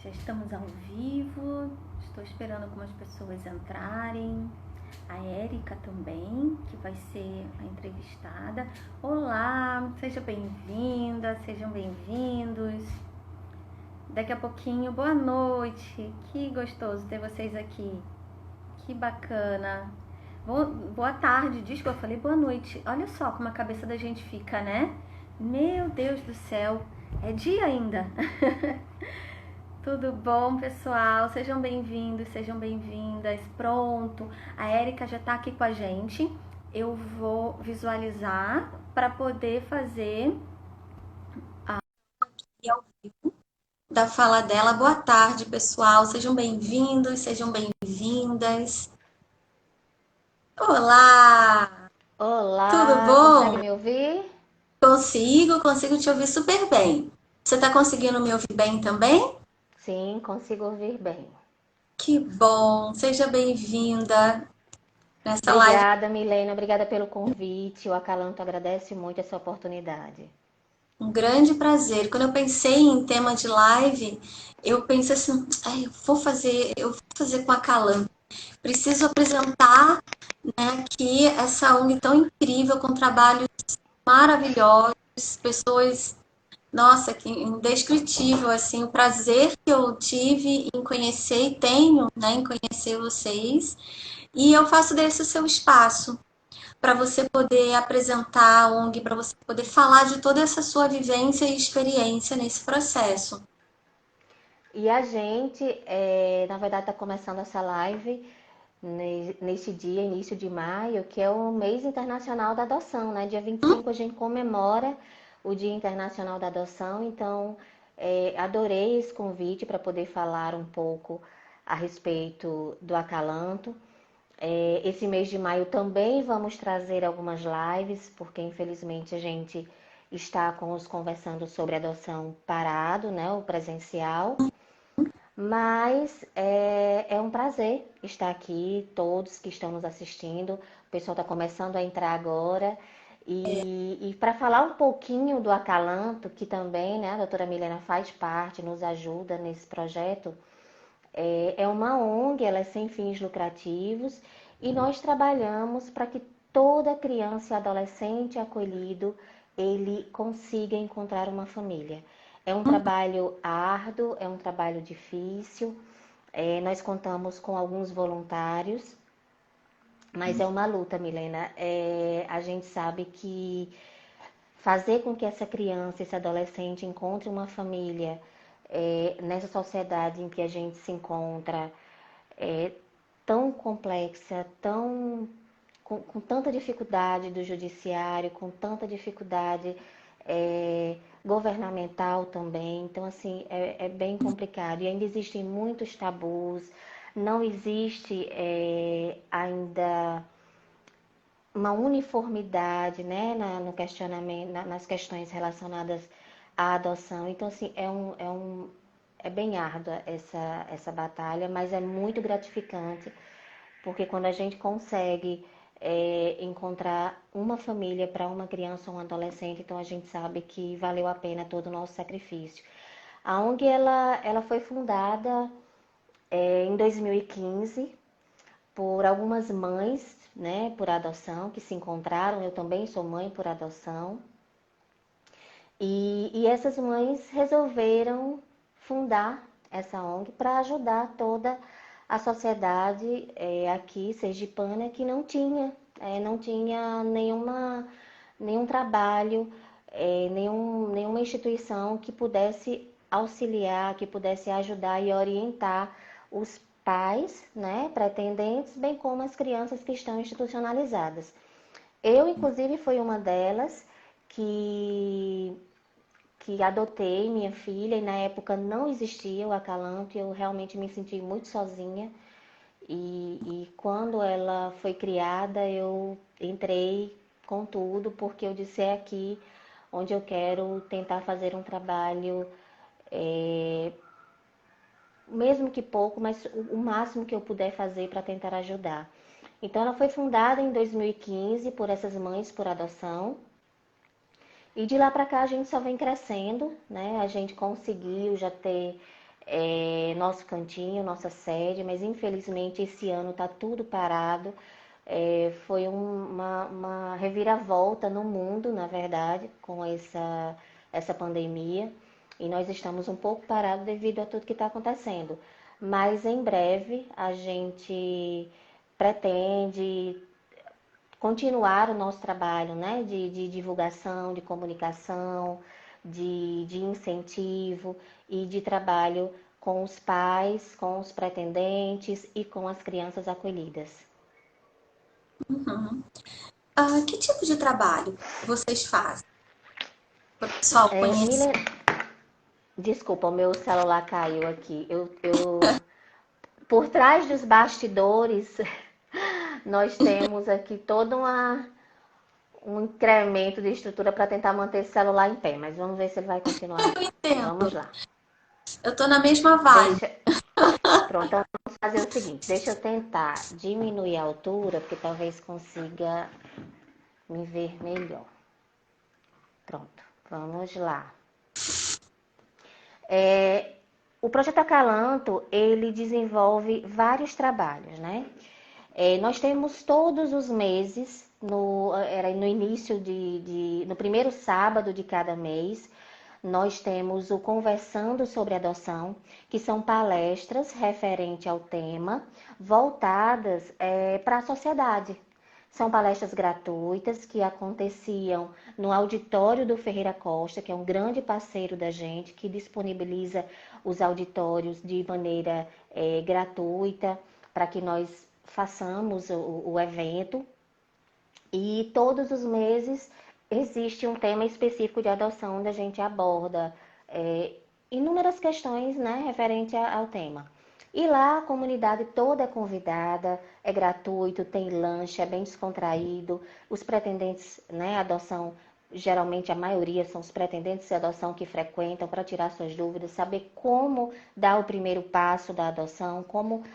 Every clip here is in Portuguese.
Já estamos ao vivo, estou esperando algumas pessoas entrarem. A Érica também, que vai ser a entrevistada. Olá, seja bem-vinda, sejam bem-vindos. Daqui a pouquinho, boa noite. Que gostoso ter vocês aqui. Que bacana. Boa tarde, desculpa, eu falei boa noite. Olha só como a cabeça da gente fica, né? Meu Deus do céu, é dia ainda. Tudo bom, pessoal? Sejam bem-vindos, sejam bem-vindas. Pronto, a Érica já tá aqui com a gente. Eu vou visualizar para poder fazer ao vivo da fala dela. Boa tarde, pessoal. Sejam bem-vindos, sejam bem-vindas. Olá! Tudo Olá, consegue bom? me ouvir? Consigo te ouvir super bem. Você tá conseguindo me ouvir bem também? Sim, consigo ouvir bem. Que bom! Seja bem-vinda nessa live. Obrigada, Milena, obrigada pelo convite. O Acalanto agradece muito essa oportunidade. Um grande prazer. Quando eu pensei em tema de live, eu pensei assim, eu vou fazer com a Calan. Preciso apresentar, né, aqui essa ONG tão incrível, com trabalhos maravilhosos, pessoas, nossa, que indescritível, assim, o prazer que eu tive em conhecer e tenho, né, em conhecer vocês. E eu faço desse o seu espaço para você poder apresentar a ONG, para você poder falar de toda essa sua vivência e experiência nesse processo. E a gente, na verdade, está começando essa live neste dia, início de maio, que é o mês internacional da adoção, né? Dia 25 a gente comemora o Dia Internacional da Adoção, então adorei esse convite para poder falar um pouco a respeito do Acalanto. Esse mês de maio também vamos trazer algumas lives, porque infelizmente a gente está com os conversando sobre adoção parado, né? O presencial. Mas é um prazer estar aqui, todos que estão nos assistindo. O pessoal está começando a entrar agora. E para falar um pouquinho do Acalanto, que também, né, a doutora Milena faz parte, nos ajuda nesse projeto, é uma ONG, ela é sem fins lucrativos e nós trabalhamos para que toda criança e adolescente acolhido ele consiga encontrar uma família. É um trabalho árduo, é um trabalho difícil. Nós contamos com alguns voluntários, mas é uma luta, Milena. A gente sabe que fazer com que essa criança, esse adolescente encontre uma família nessa sociedade em que a gente se encontra, é, tão complexa, com tanta dificuldade do judiciário, com tanta dificuldade governamental também. Então, assim, é bem complicado. E ainda existem muitos tabus, não existe ainda uma uniformidade, né, no questionamento, nas questões relacionadas à adoção. Então, assim, é bem árdua essa batalha, mas é muito gratificante, porque quando a gente consegue encontrar uma família para uma criança ou um adolescente, então a gente sabe que valeu a pena todo o nosso sacrifício. A ONG ela foi fundada em 2015 por algumas mães, né, por adoção, que se encontraram. Eu também sou mãe por adoção. E essas mães resolveram fundar essa ONG para ajudar toda a sociedade aqui sergipana que não tinha nenhum trabalho, nenhuma instituição que pudesse auxiliar, que pudesse ajudar e orientar os pais, né, pretendentes, bem como as crianças que estão institucionalizadas. Eu, inclusive, fui uma delas que que adotei minha filha e na época não existia o Acalanto e eu realmente me senti muito sozinha. E quando ela foi criada, eu entrei com tudo, porque eu disse é aqui onde eu quero tentar fazer um trabalho, é, mesmo que pouco, mas o máximo que eu puder fazer para tentar ajudar. Então, ela foi fundada em 2015 por essas mães por adoção. E de lá para cá a gente só vem crescendo, né? A gente conseguiu já ter nosso cantinho, nossa sede, mas infelizmente esse ano está tudo parado. Foi uma reviravolta no mundo, na verdade, com essa pandemia, e nós estamos um pouco parados devido a tudo que está acontecendo. Mas em breve a gente pretende continuar o nosso trabalho, né, de divulgação, de comunicação, de incentivo e de trabalho com os pais, com os pretendentes e com as crianças acolhidas. Uhum. Que tipo de trabalho vocês fazem? Para o pessoal É, conhecer. Desculpa, o meu celular caiu aqui. Por trás dos bastidores, nós temos aqui todo um incremento de estrutura para tentar manter esse celular em pé, mas vamos ver se ele vai continuar Eu aqui. Vamos entendo. lá. Eu tô na mesma vibe. Deixa. Pronto, então vamos fazer o seguinte: deixa eu tentar diminuir a altura, porque talvez consiga me ver melhor. Pronto, vamos lá. O projeto Acalanto, ele desenvolve vários trabalhos, né? Nós temos todos os meses, era no início no primeiro sábado de cada mês, nós temos o Conversando sobre Adoção, que são palestras referente ao tema, voltadas para a sociedade. São palestras gratuitas que aconteciam no auditório do Ferreira Costa, que é um grande parceiro da gente, que disponibiliza os auditórios de maneira gratuita para que nós façamos o evento. E todos os meses existe um tema específico de adoção onde a gente aborda inúmeras questões, né, referente ao tema. E lá a comunidade toda é convidada, é gratuito, tem lanche, é bem descontraído. Os pretendentes, né, adoção, geralmente a maioria são os pretendentes de adoção que frequentam para tirar suas dúvidas, saber como dar o primeiro passo da adoção, como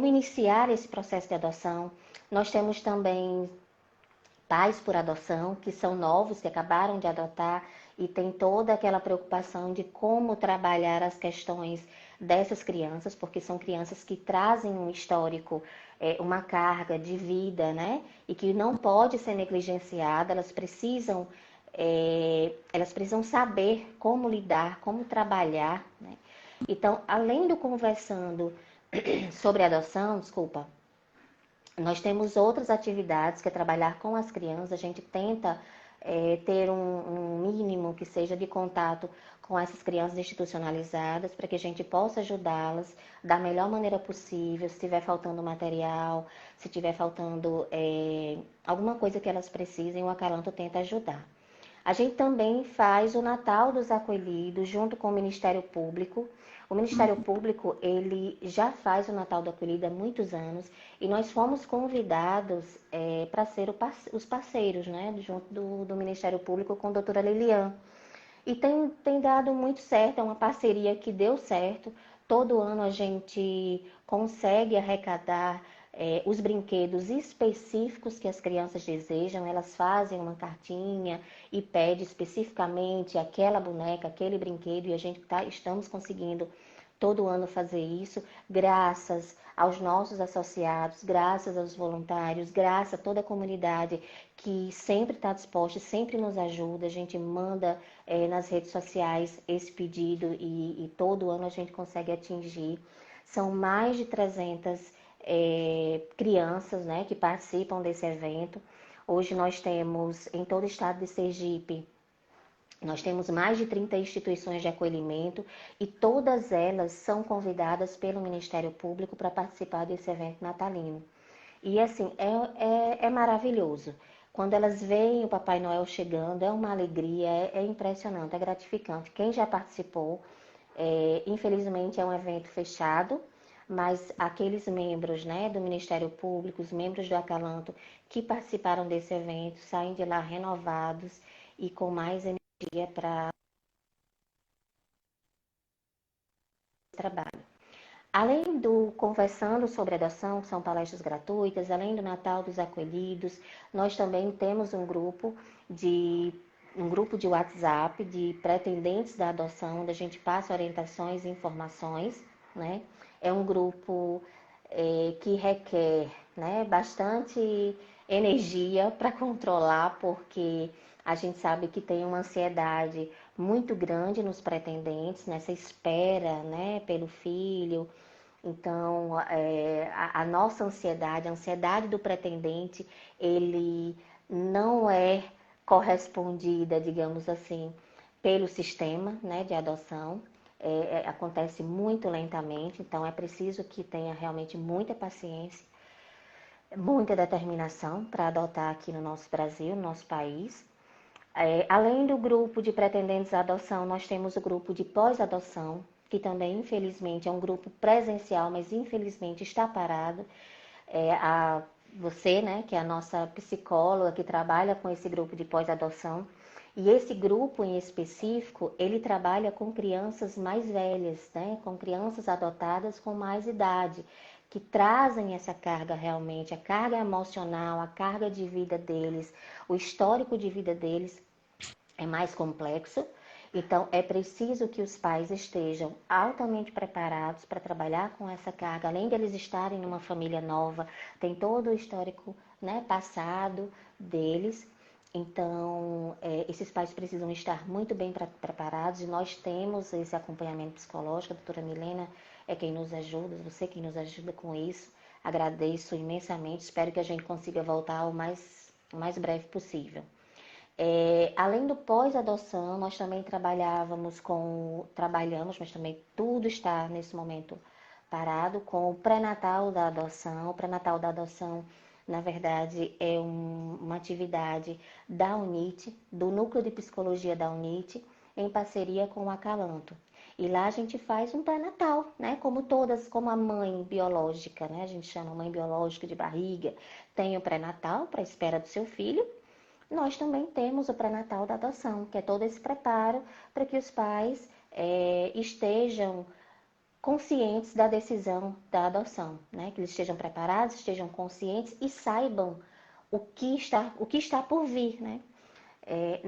iniciar esse processo de adoção. Nós temos também pais por adoção, que são novos, que acabaram de adotar e tem toda aquela preocupação de como trabalhar as questões dessas crianças, porque são crianças que trazem um histórico, uma carga de vida, né? E que não pode ser negligenciada, elas precisam saber como lidar, como trabalhar, né? Então, além do conversando sobre adoção, desculpa, nós temos outras atividades que é trabalhar com as crianças. A gente tenta ter um mínimo que seja de contato com essas crianças institucionalizadas para que a gente possa ajudá-las da melhor maneira possível. Se estiver faltando material, se estiver faltando alguma coisa que elas precisem, o Acalanto tenta ajudar. A gente também faz o Natal dos Acolhidos junto com o Ministério Público. O Ministério Público, ele já faz o Natal do Acolhido há muitos anos e nós fomos convidados para ser os parceiros, né, junto do Ministério Público com a doutora Lilian. E tem dado muito certo, é uma parceria que deu certo. Todo ano a gente consegue arrecadar os brinquedos específicos que as crianças desejam. Elas fazem uma cartinha e pedem especificamente aquela boneca, aquele brinquedo, e a gente estamos conseguindo todo ano fazer isso, graças aos nossos associados, graças aos voluntários, graças a toda a comunidade que sempre está disposta, sempre nos ajuda. A gente manda nas redes sociais esse pedido e todo ano a gente consegue atingir. São mais de 300 crianças, né, que participam desse evento. Hoje nós temos, em todo o estado de Sergipe, nós temos mais de 30 instituições de acolhimento e todas elas são convidadas pelo Ministério Público para participar desse evento natalino. E assim, é maravilhoso. Quando elas veem o Papai Noel chegando, é uma alegria, é impressionante, é gratificante. Quem já participou, infelizmente é um evento fechado, mas aqueles membros, né, do Ministério Público, os membros do Acalanto que participaram desse evento, saem de lá renovados e com mais energia para o trabalho. Além do Conversando sobre Adoção, que são palestras gratuitas, além do Natal dos Acolhidos, nós também temos um grupo de um grupo de WhatsApp de pretendentes da adoção, onde a gente passa orientações e informações, né? É um grupo que requer, né, bastante energia para controlar, porque a gente sabe que tem uma ansiedade muito grande nos pretendentes, nessa espera, né, pelo filho. Então, a nossa ansiedade, a ansiedade do pretendente, ele não é correspondida, digamos assim, pelo sistema, né, de adoção. Acontece muito lentamente, então é preciso que tenha realmente muita paciência, muita determinação para adotar aqui no nosso Brasil, no nosso país. Além do grupo de pretendentes à adoção, nós temos o grupo de pós-adoção, que também, infelizmente, é um grupo presencial, mas infelizmente está parado. Você, né, que é a nossa psicóloga que trabalha com esse grupo de pós-adoção, e esse grupo em específico, ele trabalha com crianças mais velhas, né, com crianças adotadas com mais idade, que trazem essa carga realmente, a carga emocional, a carga de vida deles, o histórico de vida deles é mais complexo. Então, é preciso que os pais estejam altamente preparados para trabalhar com essa carga. Além de eles estarem numa família nova, tem todo o histórico, né, passado deles. Então, esses pais precisam estar muito bem preparados. E nós temos esse acompanhamento psicológico. A doutora Milena é quem nos ajuda, você quem nos ajuda com isso. Agradeço imensamente. Espero que a gente consiga voltar o mais breve possível. Além do pós-adoção, nós também trabalhamos, mas também tudo está nesse momento parado, com o pré-natal da adoção. O pré-natal da adoção, na verdade, é uma atividade da UNIT, do Núcleo de Psicologia da UNIT, em parceria com o Acalanto. E lá a gente faz um pré-natal, né? Como a mãe biológica, né? A gente chama mãe biológica de barriga, tem o pré-natal para a espera do seu filho. Nós também temos o pré-natal da adoção, que é todo esse preparo para que os pais estejam conscientes da decisão da adoção, né? Que eles estejam preparados, estejam conscientes e saibam o que está por vir, né?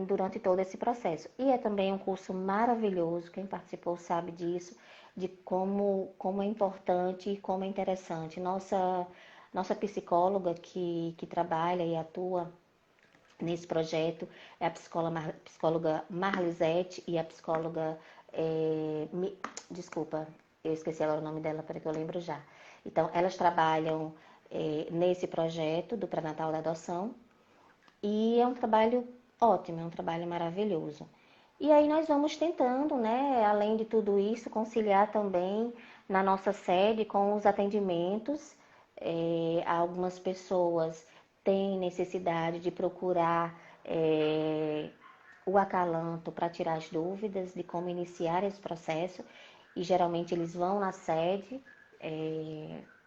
Durante todo esse processo. E é também um curso maravilhoso, quem participou sabe disso, de como é importante e como é interessante. Nossa psicóloga que trabalha e atua nesse projeto é a psicóloga Marlisete e a psicóloga, desculpa, eu esqueci agora o nome dela, para que eu lembro já. Então, elas trabalham nesse projeto do pré-natal da adoção e é um trabalho ótimo, é um trabalho maravilhoso. E aí nós vamos tentando, né, além de tudo isso, conciliar também na nossa sede com os atendimentos. Algumas pessoas têm necessidade de procurar o Acalanto para tirar as dúvidas de como iniciar esse processo. E geralmente eles vão na sede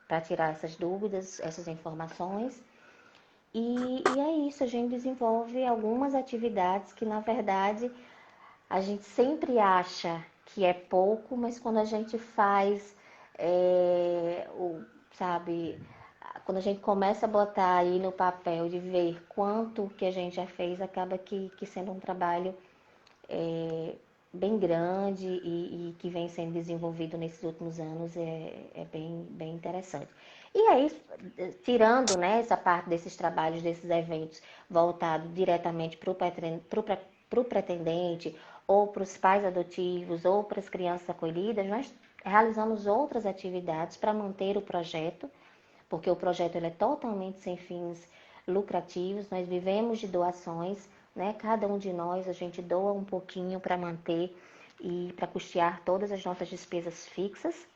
para tirar essas dúvidas, essas informações. E é isso, a gente desenvolve algumas atividades que, na verdade, a gente sempre acha que é pouco, mas quando a gente faz, sabe, quando a gente começa a botar aí no papel de ver quanto que a gente já fez, acaba que sendo um trabalho bem grande e que vem sendo desenvolvido nesses últimos anos, bem interessante. E aí, tirando, né, essa parte desses trabalhos, desses eventos voltados diretamente para o pretendente, ou para os pais adotivos, ou para as crianças acolhidas, nós realizamos outras atividades para manter o projeto, porque o projeto ele é totalmente sem fins lucrativos, nós vivemos de doações, né? Cada um de nós, a gente doa um pouquinho para manter e para custear todas as nossas despesas fixas.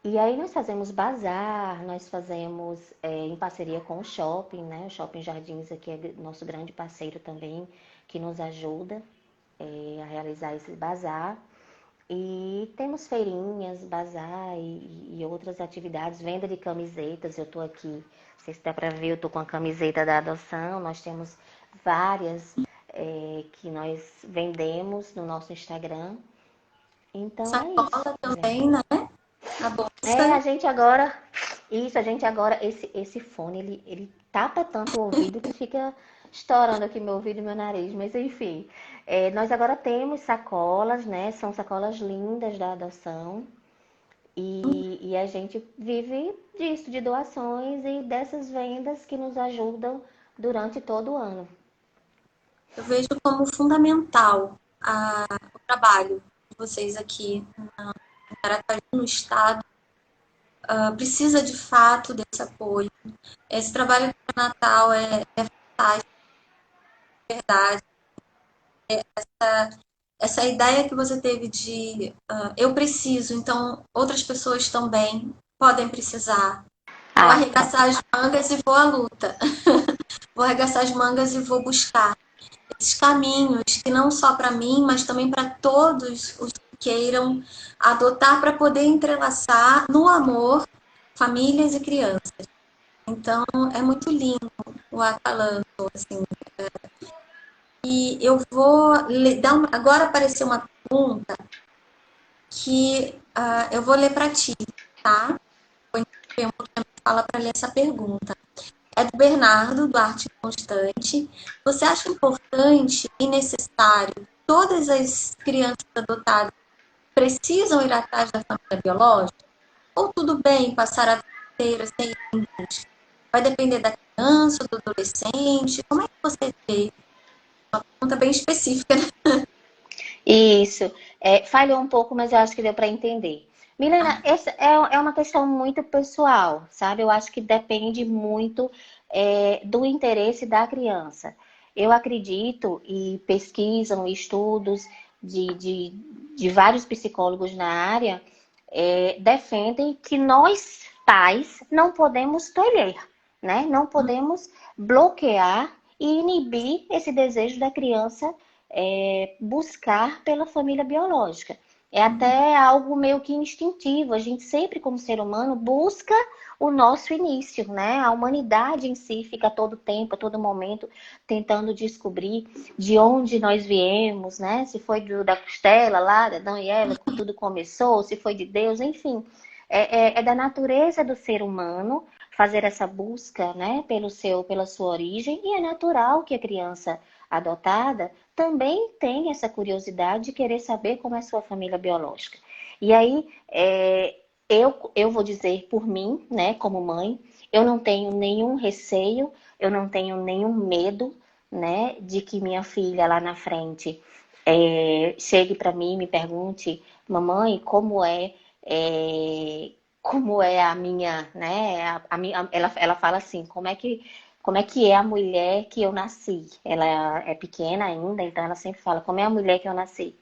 E aí nós fazemos bazar, nós fazemos em parceria com o shopping, né? O Shopping Jardins aqui é nosso grande parceiro também, que nos ajuda a realizar esse bazar. E temos feirinhas, bazar e outras atividades, venda de camisetas. Eu estou aqui, não sei se dá para ver, eu estou com a camiseta da adoção. Nós temos várias que nós vendemos no nosso Instagram. Então Sacola também, né? A a bolsa. gente agora, esse fone, ele tapa tanto o ouvido que fica Estourando aqui meu ouvido e meu nariz, mas enfim. Nós agora temos sacolas, né? São sacolas lindas da adoção. E a gente vive disso, de doações e dessas vendas que nos ajudam durante todo o ano. Eu vejo como fundamental o trabalho de vocês aqui em Aracaju, no estado. Precisa de fato desse apoio. Esse trabalho do Natal é fantástico, é verdade. Essa ideia que você teve de eu preciso, então outras pessoas também podem precisar. Vou Ah, arregaçar as mangas e vou à luta. Vou arregaçar as mangas e vou buscar esses caminhos que não só para mim, mas também para todos os que queiram adotar para poder entrelaçar no amor famílias e crianças. Então é muito lindo o Acalanto, assim. E eu vou dar agora apareceu uma pergunta que eu vou ler para ti, tá? Vou interromper um pouquinho a fala para ler essa pergunta. É do Bernardo, do Arte Constante. Você acha importante e necessário que todas as crianças adotadas precisam ir atrás da família biológica? Ou tudo bem passar a vida inteira sem ir em busca? Vai depender da criança, do adolescente? Como é que você vê? Uma pergunta bem específica, né? isso. Falhou um pouco, mas eu acho que deu para entender. Milena, essa é uma questão muito pessoal, sabe? Eu acho que depende muito do interesse da criança. Eu acredito, e pesquisam estudos de vários psicólogos na área, defendem que nós, pais, não podemos tolher, né? Não podemos bloquear e inibir esse desejo da criança buscar pela família biológica. É até algo meio que instintivo. A gente sempre, como ser humano, busca o nosso início, né? A humanidade em si fica a todo tempo, a todo momento, tentando descobrir de onde nós viemos, né? Se foi da costela lá, da Adão e Eva, que tudo começou, se foi de Deus, enfim. É da natureza do ser humano fazer essa busca, né? Pela sua origem, e é natural que a criança adotada também tem essa curiosidade de querer saber como é a sua família biológica. E aí, eu vou dizer por mim, né, como mãe, eu não tenho nenhum receio, eu não tenho nenhum medo, né, de que minha filha lá na frente chegue para mim e me pergunte, mamãe, como é a minha, né, ela fala assim, como é que é a mulher que eu nasci? Ela é pequena ainda, então ela sempre fala, como é a mulher que eu nasci?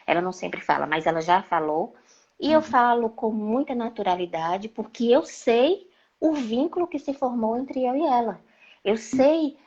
Ela não sempre fala, mas ela já falou. E eu falo com muita naturalidade, porque eu sei o vínculo que se formou entre eu e ela. Eu sei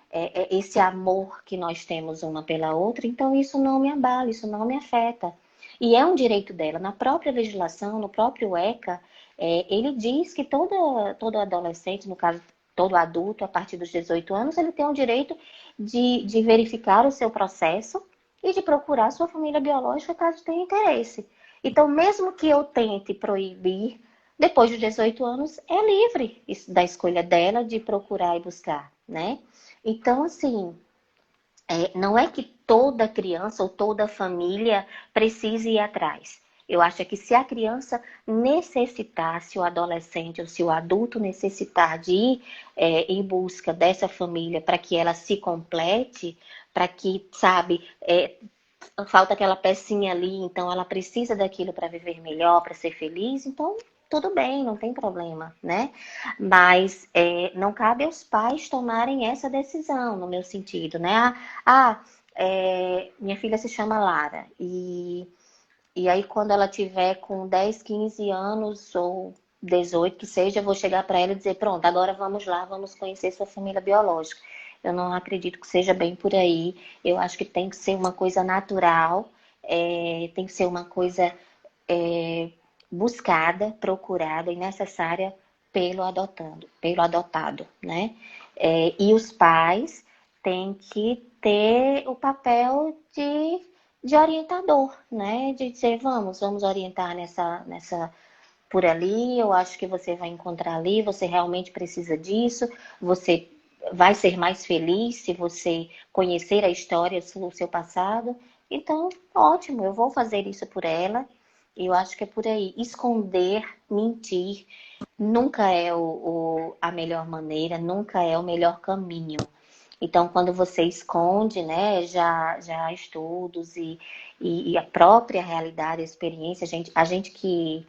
esse amor que nós temos uma pela outra, então isso não me abala, isso não me afeta. E é um direito dela. Na própria legislação, no próprio ECA, ele diz que todo adolescente, no caso todo adulto, a partir dos 18 anos, ele tem o direito de verificar o seu processo e de procurar sua família biológica caso tenha interesse. Então, mesmo que eu tente proibir, depois dos 18 anos, é livre da escolha dela de procurar e buscar, né? Então, assim, não é que toda criança ou toda família precise ir atrás. Eu acho que se a criança necessitar, se o adolescente ou se o adulto necessitar de ir em busca dessa família para que ela se complete, para que, sabe, falta aquela pecinha ali, então ela precisa daquilo para viver melhor, para ser feliz, então tudo bem, não tem problema, né? Mas não cabe aos pais tomarem essa decisão, no meu sentido, né? Minha filha se chama Lara, e aí quando ela tiver com 10, 15 anos ou 18, que seja, eu vou chegar para ela e dizer, pronto, agora vamos lá, vamos conhecer sua família biológica. Eu não acredito que seja bem por aí. Eu acho que tem que ser uma coisa natural, tem que ser uma coisa buscada, procurada e necessária pelo adotado, né? E os pais têm que ter o papel de orientador, né? De dizer, vamos orientar nessa por ali, eu acho que você vai encontrar ali, você realmente precisa disso, você vai ser mais feliz se você conhecer a história do seu passado. Então, ótimo, eu vou fazer isso por ela. Eu acho que é por aí. Esconder, mentir, nunca é a melhor maneira, nunca é o melhor caminho. Então, quando você esconde, né, já há estudos e a própria realidade, a experiência, a gente que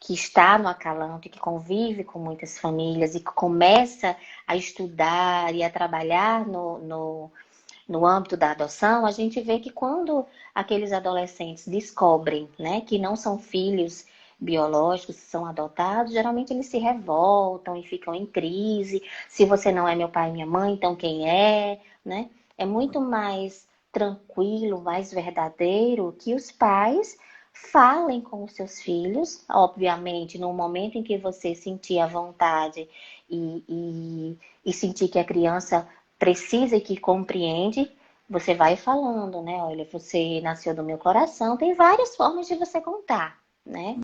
está no acalanto, que convive com muitas famílias e que começa a estudar e a trabalhar no âmbito da adoção, a gente vê que quando aqueles adolescentes descobrem, né, que não são filhos biológicos, são adotados, geralmente eles se revoltam e ficam em crise. Se você não é meu pai e minha mãe, então quem é, né? É muito mais tranquilo, mais verdadeiro que os pais falem com os seus filhos, obviamente, no momento em que você sentir a vontade e sentir que a criança precisa e que compreende, você vai falando, né? Olha, você nasceu do meu coração. Tem várias formas de você contar, né?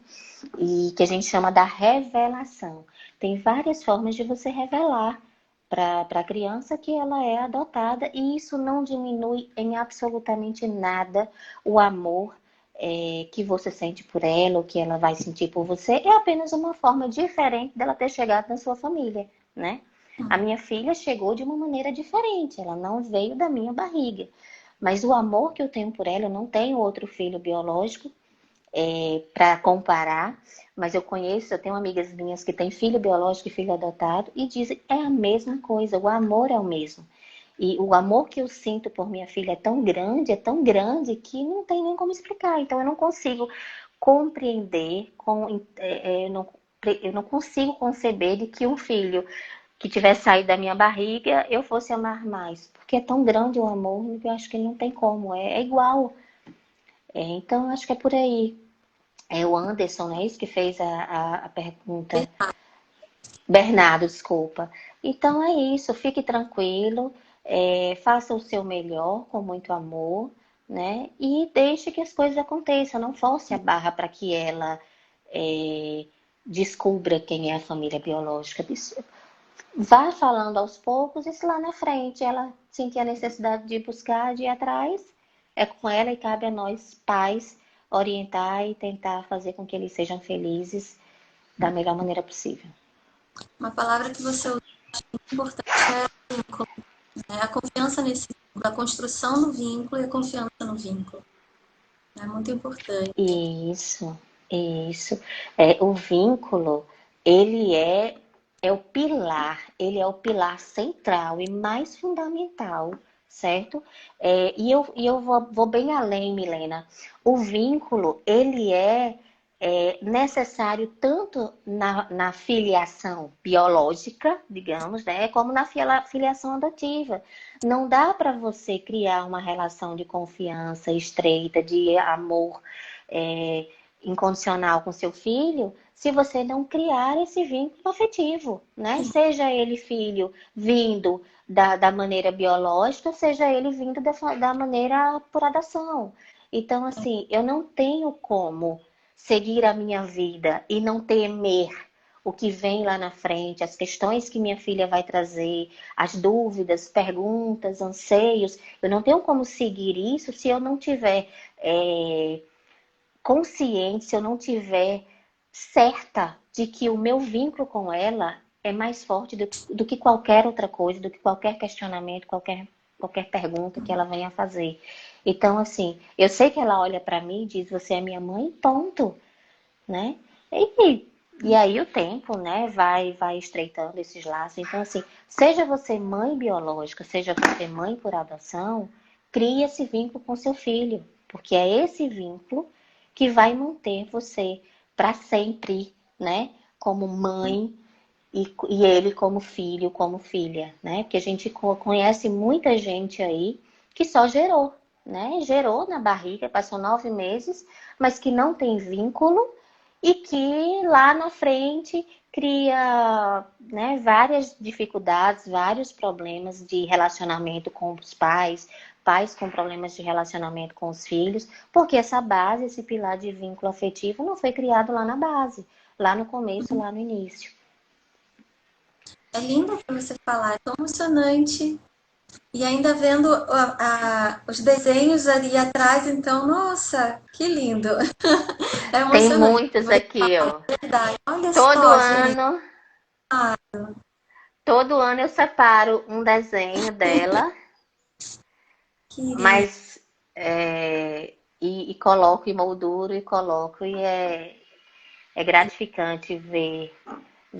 E que a gente chama da revelação. Tem várias formas de você revelar para a criança que ela é adotada, e isso não diminui em absolutamente nada o amor que você sente por ela, ou que ela vai sentir por você. É apenas uma forma diferente dela ter chegado na sua família, né? A minha filha chegou de uma maneira diferente, ela não veio da minha barriga. Mas o amor que eu tenho por ela, eu não tenho outro filho biológico para comparar, mas eu tenho amigas minhas que têm filho biológico e filho adotado e dizem é a mesma coisa, o amor é o mesmo. E o amor que eu sinto por minha filha é tão grande que não tem nem como explicar. Então eu não consigo compreender, eu não consigo conceber de que um filho que tivesse saído da minha barriga, eu fosse amar mais. Porque é tão grande o amor, que eu acho que não tem como. É igual. Então, eu acho que é por aí. É o Anderson, não é isso que fez a pergunta? Bernardo, desculpa. Então, é isso. Fique tranquilo. Faça o seu melhor, com muito amor, né? E deixe que as coisas aconteçam. Não force a barra para que ela descubra quem é a família biológica. Vá falando aos poucos e se lá na frente ela sentir a necessidade de buscar, de ir atrás, é com ela e cabe a nós, pais, orientar e tentar fazer com que eles sejam felizes da melhor maneira possível. Uma palavra que você usou muito importante é vínculo, né? A confiança nesse vínculo, a construção do vínculo e a confiança no vínculo. É muito importante. Isso, isso. O vínculo, ele ele é o pilar central e mais fundamental, certo? E eu vou bem além, Milena. O vínculo, ele é necessário tanto na filiação biológica, digamos, né, como na filiação adotiva. Não dá para você criar uma relação de confiança estreita, de amor é, incondicional com seu filho, se você não criar esse vínculo afetivo, né? Seja ele filho vindo da maneira biológica, seja ele vindo da maneira por adoção. Então, assim, eu não tenho como seguir a minha vida e não temer o que vem lá na frente, as questões que minha filha vai trazer, as dúvidas, perguntas, anseios. Eu não tenho como seguir isso se eu não tiver consciente, se eu não tiver certa de que o meu vínculo com ela é mais forte do que qualquer outra coisa, do que qualquer questionamento, qualquer pergunta que ela venha fazer. Então, assim, eu sei que ela olha para mim e diz, você é minha mãe, ponto, né? E aí o tempo, né, vai estreitando esses laços. Então, assim, seja você mãe biológica, seja você mãe por adoção, crie esse vínculo com seu filho, porque é esse vínculo que vai manter você para sempre, né, como mãe e ele como filho, como filha, né? Porque a gente conhece muita gente aí que só gerou, né? Gerou na barriga, passou 9 meses, mas que não tem vínculo e que lá na frente cria, né, várias dificuldades, vários problemas de relacionamento com os pais, pais com problemas de relacionamento com os filhos, porque essa base, esse pilar de vínculo afetivo não foi criado lá na base, lá no começo, lá no início. É lindo para você falar, é tão emocionante. E ainda vendo os desenhos ali atrás, então, nossa, que lindo. É Tem emocionante. muitos Você aqui, ó. fala a verdade. Olha Todo só, gente. ano, todo ano eu separo um desenho dela, Querido. mas e coloco e molduro e coloco é gratificante ver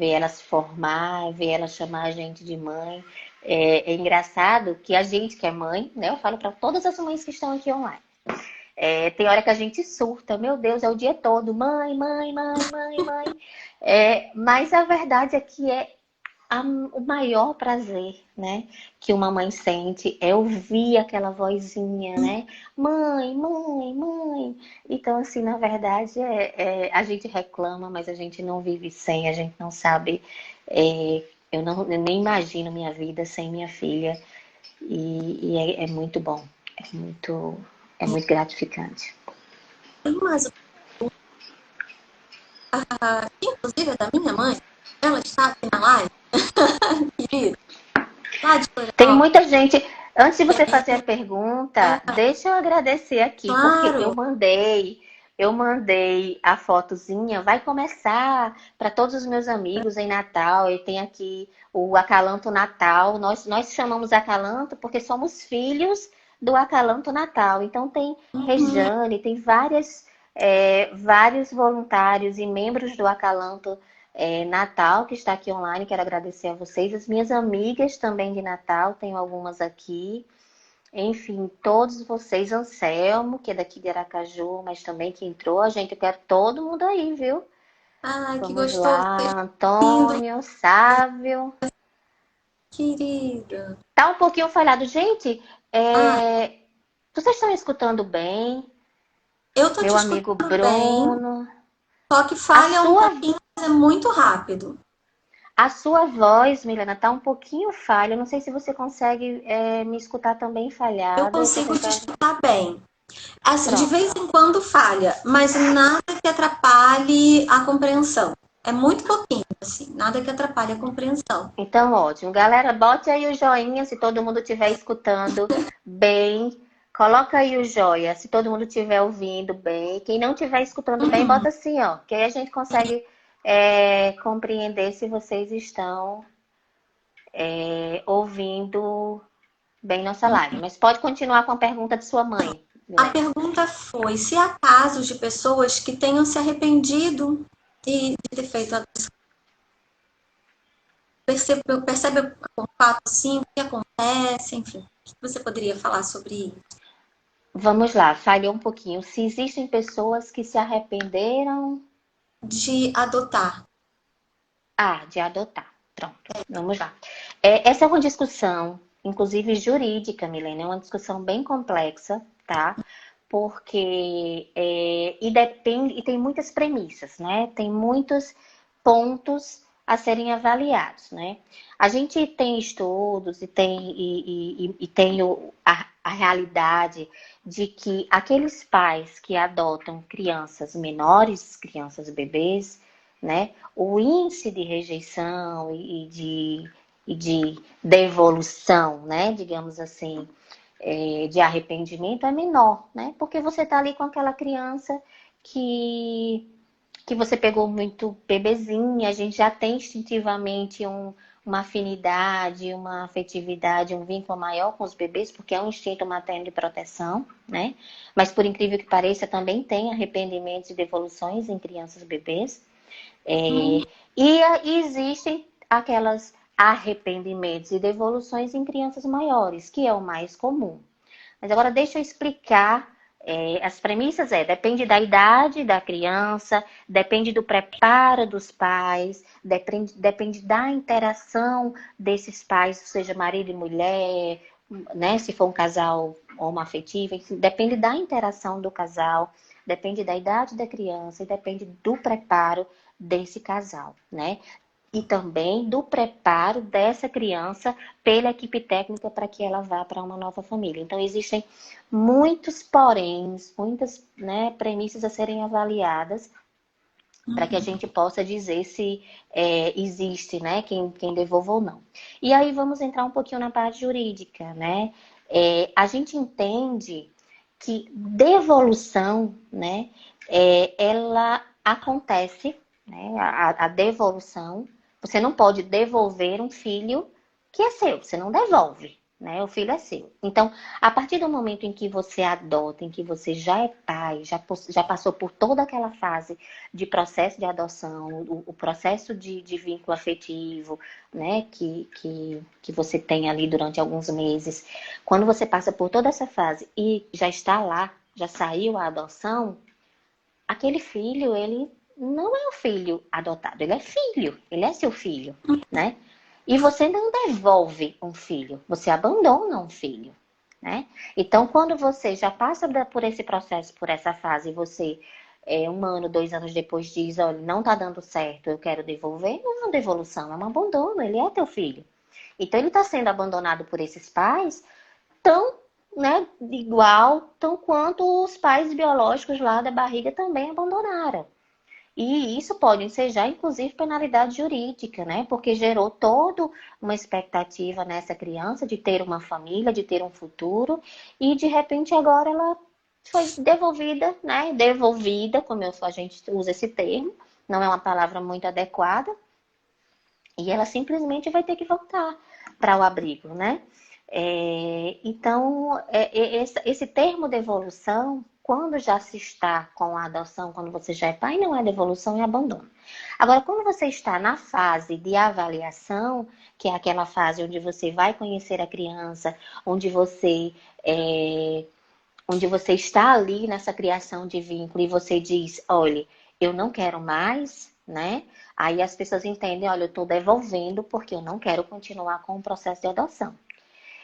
ela se formar, ver ela chamar a gente de mãe. É engraçado que a gente que é mãe, né? Eu falo para todas as mães que estão aqui online. Tem hora que a gente surta, meu Deus, é o dia todo, mãe, mãe, mãe, mãe, mãe. Mas a verdade é que o maior prazer, né, que uma mãe sente é ouvir aquela vozinha, né? Mãe, mãe, mãe. Então, assim, na verdade, a gente reclama, mas a gente não vive sem, a gente não sabe. Eu nem imagino minha vida sem minha filha. E é muito bom, é muito gratificante. Tem mais que inclusive é da minha mãe. Ela está aqui na live, querida. Lá de Tem Florianópolis. muita gente. Antes de E você aí, fazer a pergunta, deixa eu agradecer aqui, porque claro. eu mandei a fotozinha, vai começar para todos os meus amigos em Natal. E tem aqui o Acalanto Natal. Nós chamamos Acalanto porque somos filhos do Acalanto Natal. Então tem Uhum. Rejane, tem vários voluntários e membros do Acalanto Natal, que está aqui online. Quero agradecer a vocês, as minhas amigas também de Natal, tenho algumas aqui. Enfim, todos vocês, Anselmo, que é daqui de Aracaju, mas também que entrou, a gente quer todo mundo aí, viu? Ai, que Vamos gostoso. lá, Seja lindo, Antônio, Sávio. querido. Tá um pouquinho falhado. Gente, Ah, vocês estão escutando bem? eu tô Meu te amigo escutando bem, Bruno. só que A falha um sua pouquinho, mas é muito rápido. A sua voz, Milena, tá um pouquinho falha. Eu não sei se você consegue me escutar também Eu falhado. Eu tô consigo te tentando. escutar bem. Assim, de vez Pronto. em quando falha, mas nada que atrapalhe a compreensão. É muito pouquinho, assim, nada que atrapalhe a compreensão. Então, ótimo. Galera, bote aí o joinha se todo mundo estiver escutando bem. Coloca aí o joia se todo mundo estiver ouvindo bem. Quem não estiver escutando bem, Uhum. bota assim, ó. Que aí a gente consegue compreender se vocês estão ouvindo bem nossa live. Mas pode continuar com a pergunta de sua mãe, A Milena. pergunta foi se há casos de pessoas que tenham se arrependido de ter feito a percebe o fato assim, o que acontece, enfim. O que você poderia falar sobre isso? Vamos lá, falhou um pouquinho. Se existem pessoas que se arrependeram, De adotar. de adotar. Pronto, vamos lá. Essa é uma discussão, inclusive jurídica, Milena, é uma discussão bem complexa, tá? Porque e depende, e tem muitas premissas, né? Tem muitos pontos a serem avaliados, né? A gente tem estudos e tem a realidade de que aqueles pais que adotam crianças menores, crianças bebês, né? O índice de rejeição e de devolução, né? Digamos assim, de arrependimento é menor, né? Porque você tá ali com aquela criança que que você pegou muito bebezinha, a gente já tem instintivamente uma afinidade, uma afetividade, um vínculo maior com os bebês, porque é um instinto materno de proteção, né? Mas por incrível que pareça, também tem arrependimentos e devoluções em crianças bebês. Hum, E existem aquelas arrependimentos e devoluções em crianças maiores, que é o mais comum. Mas agora deixa eu explicar. As premissas depende da idade da criança, depende do preparo dos pais, depende da interação desses pais, seja marido e mulher, né? Se for um casal homoafetivo, enfim, depende da interação do casal, depende da idade da criança e depende do preparo desse casal, né? E também do preparo dessa criança pela equipe técnica para que ela vá para uma nova família. Então, existem muitos poréns, muitas, né, premissas a serem avaliadas para que a gente possa dizer se existe, né, quem devolva ou não. E aí vamos entrar um pouquinho na parte jurídica, né? A gente entende que devolução, né, ela acontece, né, a devolução, você não pode devolver um filho que é seu, você não devolve, né, o filho é seu. Então, a partir do momento em que você adota, em que você já é pai, já passou por toda aquela fase de processo de adoção, o processo de vínculo afetivo, né, que você tem ali durante alguns meses, quando você passa por toda essa fase e já está lá, já saiu a adoção, aquele filho, ele não é um filho adotado, ele é seu filho, né? E você não devolve um filho, você abandona um filho, né? Então, quando você já passa por esse processo, por essa fase, e você, 1 ano, 2 anos depois diz, olha, não tá dando certo, eu quero devolver, não é uma devolução, é um abandono, ele é teu filho. Então, ele está sendo abandonado por esses pais tão, né, igual, tão quanto os pais biológicos lá da barriga também abandonaram. E isso pode ensejar, inclusive, penalidade jurídica, né? Porque gerou toda uma expectativa nessa criança de ter uma família, de ter um futuro, e de repente agora ela foi devolvida, né? Devolvida, como a gente usa esse termo, não é uma palavra muito adequada, e ela simplesmente vai ter que voltar para o abrigo, né? Então, esse termo devolução, quando já se está com a adoção, quando você já é pai, não é devolução, é abandono. Agora, quando você está na fase de avaliação, que é aquela fase onde você vai conhecer a criança, é, onde você está ali nessa criação de vínculo e você diz, olha, eu não quero mais, né? Aí as pessoas entendem, olha, eu estou devolvendo porque eu não quero continuar com o processo de adoção.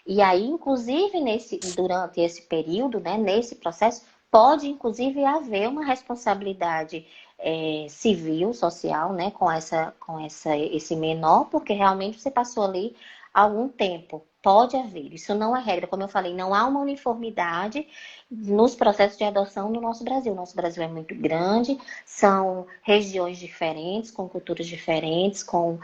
E aí, inclusive, durante esse período, né, nesse processo, pode, inclusive, haver uma responsabilidade civil, social, né, esse menor, porque realmente você passou ali algum tempo. Pode haver, isso não é regra. Como eu falei, não há uma uniformidade nos processos de adoção no nosso Brasil. Nosso Brasil é muito grande, são regiões diferentes, com culturas diferentes, com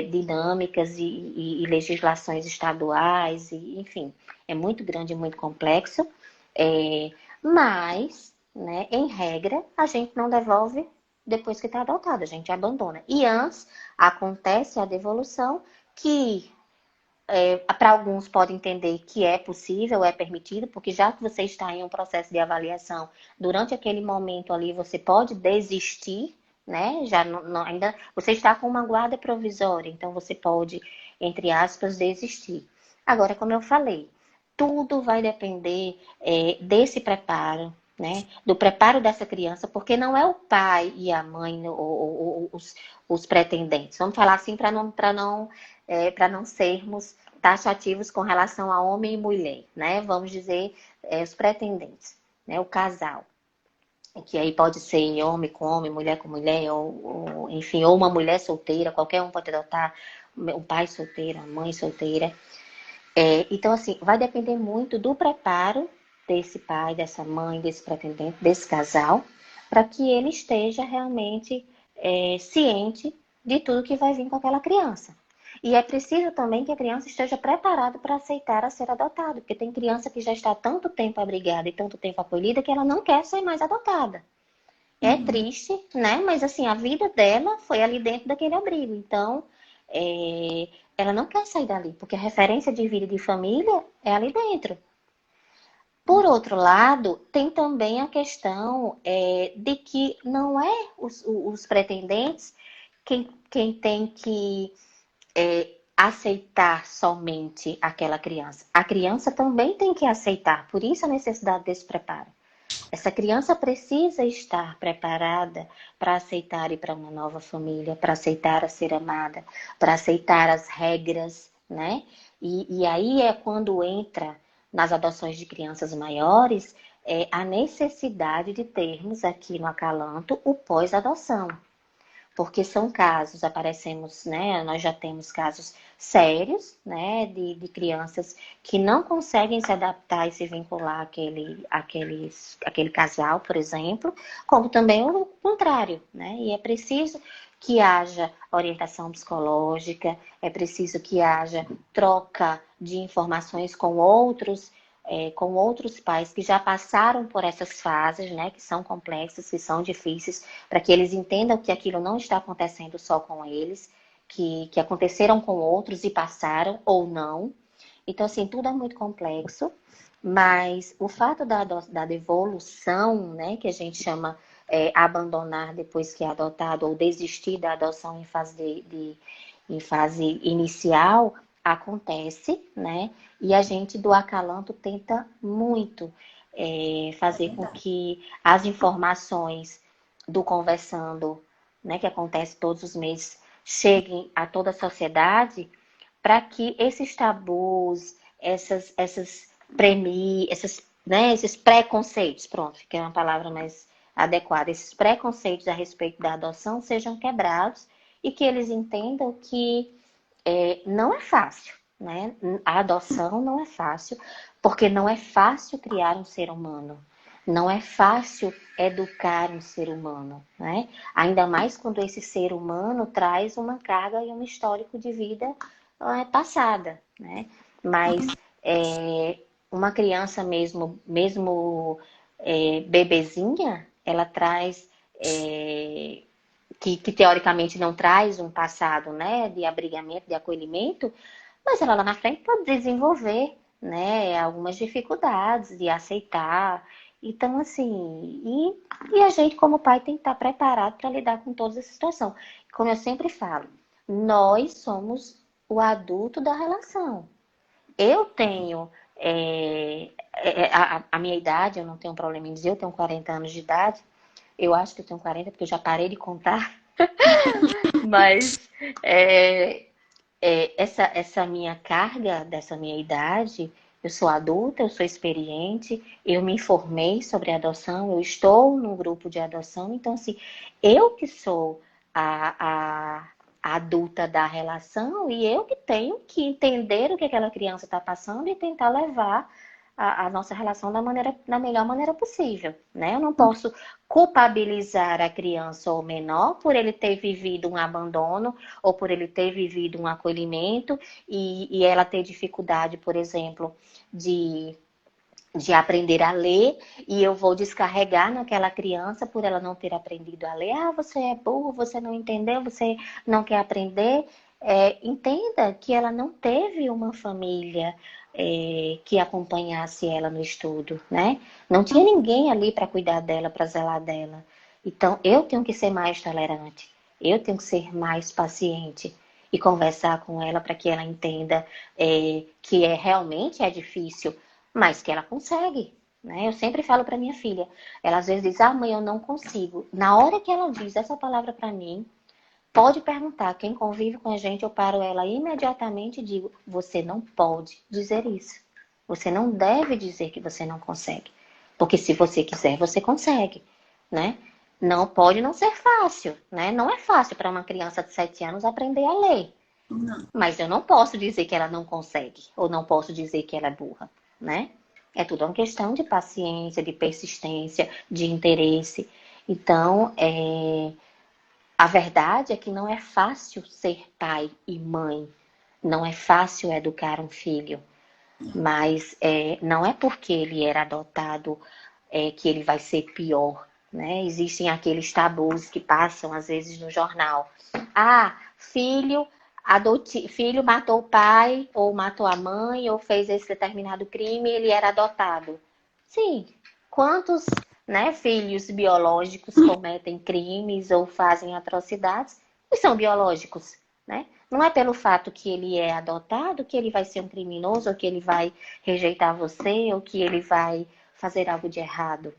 dinâmicas e legislações estaduais, enfim, é muito grande e muito complexo, mas, né, em regra, a gente não devolve depois que está adotado, a gente abandona. E antes acontece a devolução, que para alguns pode entender que é possível, é permitido, porque já que você está em um processo de avaliação, durante aquele momento ali você pode desistir, né? Já ainda você está com uma guarda provisória, então você pode, entre aspas, desistir. Agora, como eu falei, tudo vai depender desse preparo, né? Do preparo dessa criança, porque não é o pai e a mãe ou os pretendentes. Vamos falar assim para não sermos taxativos com relação a homem e mulher, né? Vamos dizer os pretendentes, né? O casal, que aí pode ser homem com homem, mulher com mulher, enfim, ou uma mulher solteira, qualquer um pode adotar, o pai solteiro, a mãe solteira. Então, assim, vai depender muito do preparo desse pai, dessa mãe, desse pretendente, desse casal, para que ele esteja realmente ciente de tudo que vai vir com aquela criança. E é preciso também que a criança esteja preparada para aceitar a ser adotada, porque tem criança que já está tanto tempo abrigada e tanto tempo acolhida que ela não quer ser mais adotada. É triste, né? Mas assim, a vida dela foi ali dentro daquele abrigo. Então, ela não quer sair dali, porque a referência de vida e de família é ali dentro. Por outro lado, tem também a questão de que não é os pretendentes quem tem que aceitar somente aquela criança. A criança também tem que aceitar, por isso a necessidade desse preparo. Essa criança precisa estar preparada para aceitar ir para uma nova família, para aceitar a ser amada, para aceitar as regras, né? E aí é quando entra nas adoções de crianças maiores a necessidade de termos aqui no Acalanto o pós-adoção. porque são casos, aparecemos, né? Nós já temos casos sérios, né? De crianças que não conseguem se adaptar e se vincular àquele casal, por exemplo, como também o contrário, né? E é preciso que haja orientação psicológica, é preciso que haja troca de informações com outros pais que já passaram por essas fases, né, que são complexas, que são difíceis, para que eles entendam que aquilo não está acontecendo só com eles, que aconteceram com outros e passaram ou não. Então, assim, tudo é muito complexo, mas o fato da devolução, né, que a gente chama abandonar depois que é adotado ou desistir da adoção em fase inicial, acontece, né? E a gente do Acalanto tenta muito É fazer com verdade. que as informações do Conversando, né, que acontece todos os meses, cheguem a toda a sociedade para que esses tabus, esses preconceitos, pronto, que é uma palavra mais adequada, esses preconceitos a respeito da adoção sejam quebrados e que eles entendam que não é fácil, né? A adoção não é fácil, porque não é fácil criar um ser humano. Não é fácil educar um ser humano, né? Ainda mais quando esse ser humano traz uma carga e um histórico de vida passada, né? Mas uma criança mesmo bebezinha, ela traz que teoricamente não traz um passado, né, de abrigamento, de acolhimento, mas ela lá na frente pode desenvolver, né, algumas dificuldades de aceitar. Então, assim, e a gente como pai tem que estar preparado para lidar com toda essa situação. Como eu sempre falo, nós somos o adulto da relação. Eu tenho a minha idade, eu não tenho problema em dizer, eu tenho 40 anos de idade. Eu acho que eu tenho 40 porque eu já parei de contar. Mas essa minha carga, dessa minha idade, eu sou adulta, eu sou experiente, eu me informei sobre adoção, eu estou num grupo de adoção, então assim, eu que sou a adulta da relação e eu que tenho que entender o que aquela criança está passando e tentar levar a nossa relação da melhor maneira possível, né? Eu não posso culpabilizar a criança ou o menor por ele ter vivido um abandono ou por ele ter vivido um acolhimento e ela ter dificuldade, por exemplo, de aprender a ler e eu vou descarregar naquela criança por ela não ter aprendido a ler. Ah, você é burro, você não entendeu, você não quer aprender. Entenda que ela não teve uma família que acompanhasse ela no estudo, né? Não tinha ninguém ali para cuidar dela, para zelar dela. Então, eu tenho que ser mais tolerante, eu tenho que ser mais paciente e conversar com ela para que ela entenda que realmente é difícil, mas que ela consegue, né? Eu sempre falo para minha filha, ela às vezes diz, ah, mãe, eu não consigo. Na hora que ela diz essa palavra para mim, pode perguntar, quem convive com a gente, eu paro ela imediatamente e digo, você não pode dizer isso. Você não deve dizer que você não consegue. Porque se você quiser, você consegue, né? Não pode não ser fácil, né? Não é fácil para uma criança de 7 anos aprender a ler. Não. Mas eu não posso dizer que ela não consegue, ou não posso dizer que ela é burra, né? É tudo uma questão de paciência, de persistência, de interesse. Então, a verdade é que não é fácil ser pai e mãe, não é fácil educar um filho, mas não é porque ele era adotado que ele vai ser pior, né? Existem aqueles tabus que passam às vezes no jornal. Ah, filho matou o pai, ou matou a mãe, ou fez esse determinado crime, ele era adotado. Sim, quantos, né, filhos biológicos cometem crimes ou fazem atrocidades e são biológicos, né? Não é pelo fato que ele é adotado que ele vai ser um criminoso, ou que ele vai rejeitar você, ou que ele vai fazer algo de errado.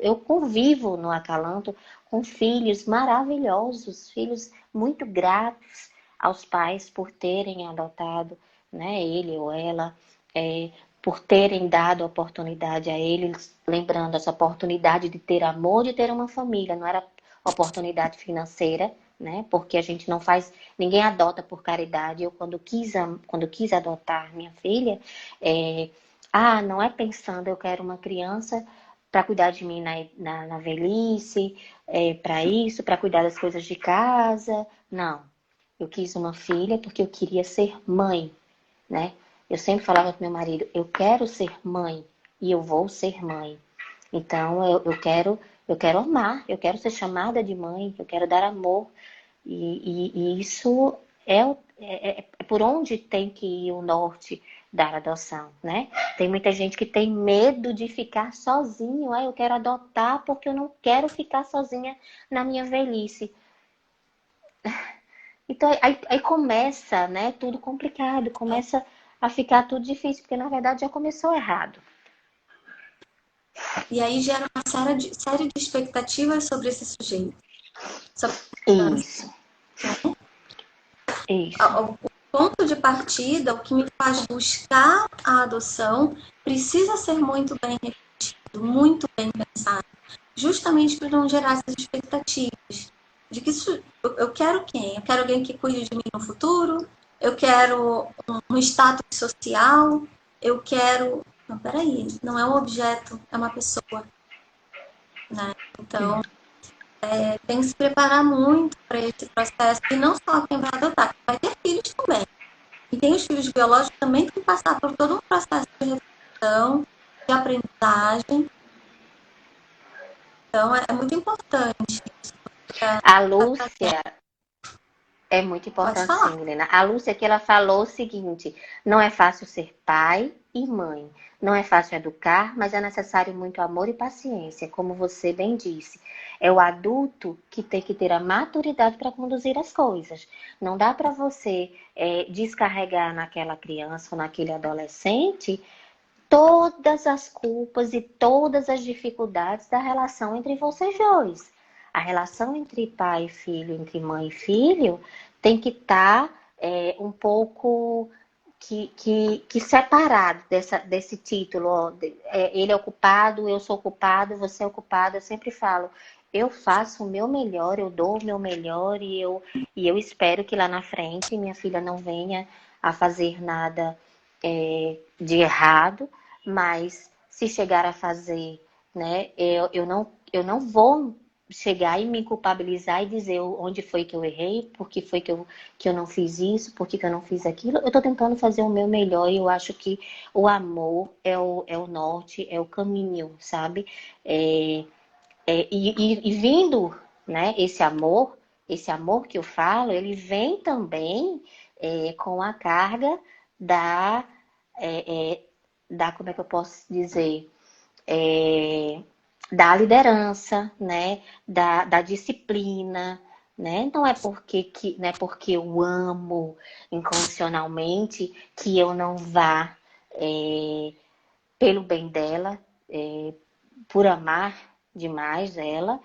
Eu convivo no Acalanto com filhos maravilhosos, filhos muito gratos aos pais por terem adotado, né, ele ou ela, por terem dado oportunidade a eles, lembrando essa oportunidade de ter amor, de ter uma família, não era oportunidade financeira, né? Porque a gente não faz, ninguém adota por caridade. Eu, quando quis adotar minha filha, não é pensando, eu quero uma criança para cuidar de mim na velhice, para isso, para cuidar das coisas de casa. Não. Eu quis uma filha porque eu queria ser mãe, né? Eu sempre falava com meu marido, eu quero ser mãe e eu vou ser mãe. Então eu quero amar, eu quero ser chamada de mãe, eu quero dar amor. E isso é por onde tem que ir o norte da adoção, né? Tem muita gente que tem medo de ficar sozinho. Eu quero adotar porque eu não quero ficar sozinha na minha velhice. Então aí começa, né? Tudo complicado, começa a ficar tudo difícil, porque na verdade já começou errado. E aí gera uma série de expectativas sobre esse sujeito. Sobre Isso, isso. o ponto de partida, o que me faz buscar a adoção, precisa ser muito bem refletido, muito bem pensado, justamente para não gerar essas expectativas. De que eu quero quem? Eu quero alguém que cuide de mim no futuro? Eu quero um status social? Eu quero... Não, peraí, não é um objeto, é uma pessoa. Né? Então, tem que se preparar muito para esse processo, e não só quem vai adotar, vai ter filhos também. E tem os filhos biológicos também que tem que passar por todo um processo de reflexão, de aprendizagem. Então, é muito importante. A Lúcia é muito Pode importante, falar. sim, Milena. A Lúcia que ela falou o seguinte: não é fácil ser pai e mãe. Não é fácil educar, mas é necessário muito amor e paciência, como você bem disse. É o adulto que tem que ter a maturidade para conduzir as coisas. Não dá para você descarregar naquela criança ou naquele adolescente todas as culpas e todas as dificuldades da relação entre vocês dois. A relação entre pai e filho, entre mãe e filho, tem que estar um pouco que separado desse título. Ó, ele é o culpado, eu sou o culpado, você é o culpado. Eu sempre falo, eu faço o meu melhor, eu dou o meu melhor e eu espero que lá na frente minha filha não venha a fazer nada de errado, mas se chegar a fazer, né, eu não vou chegar e me culpabilizar e dizer onde foi que eu errei, por que foi que eu não fiz isso, por que eu não fiz aquilo. Eu estou tentando fazer o meu melhor e eu acho que o amor é o norte, é o caminho, sabe? E vindo, né, esse amor que eu falo, ele vem também com a carga da, é, é, como é que eu posso dizer? É, da liderança, né? Da disciplina, né? Não é porque eu amo incondicionalmente que eu não vá, pelo bem dela, por amar demais ela,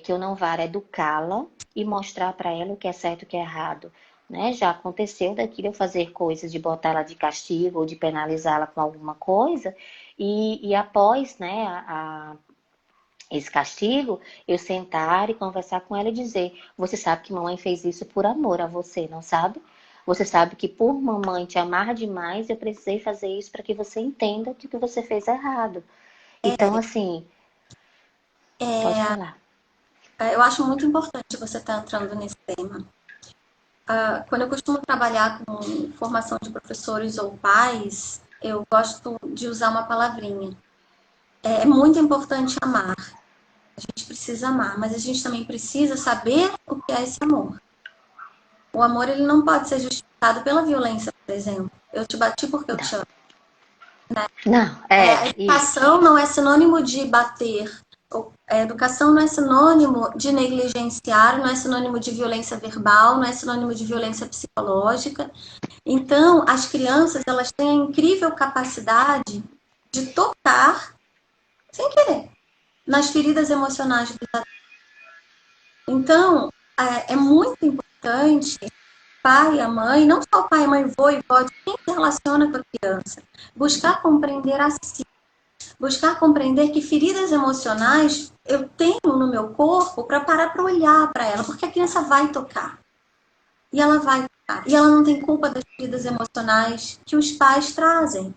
que eu não vá educá-la e mostrar para ela o que é certo e o que é errado. Né? Já aconteceu daquilo eu fazer coisas de botar ela de castigo ou de penalizá-la com alguma coisa, e após, né, esse castigo, eu sentar e conversar com ela e dizer: você sabe que mamãe fez isso por amor a você, não sabe? Você sabe que por mamãe te amar demais, eu precisei fazer isso para que você entenda que o que você fez é errado. Então, assim, pode falar. Eu acho muito importante você estar entrando nesse tema. Quando eu costumo trabalhar com formação de professores ou pais, eu gosto de usar uma palavrinha. É muito importante amar. A gente precisa amar, mas a gente também precisa saber o que é esse amor. O amor, ele não pode ser justificado pela violência, por exemplo. Eu te bati porque eu te amo. Não, A isso. educação não é sinônimo de bater. A educação não é sinônimo de negligenciar, não é sinônimo de violência verbal, não é sinônimo de violência psicológica. Então, as crianças, elas têm a incrível capacidade de tocar, sem querer, nas feridas emocionais dos adultos. Então, é muito importante pai e a mãe, não só o pai, mãe, vô e vó, quem se relaciona com a criança, buscar compreender a si. Buscar compreender que feridas emocionais eu tenho no meu corpo para parar para olhar para ela, porque a criança vai tocar. E ela vai tocar. E ela não tem culpa das feridas emocionais que os pais trazem.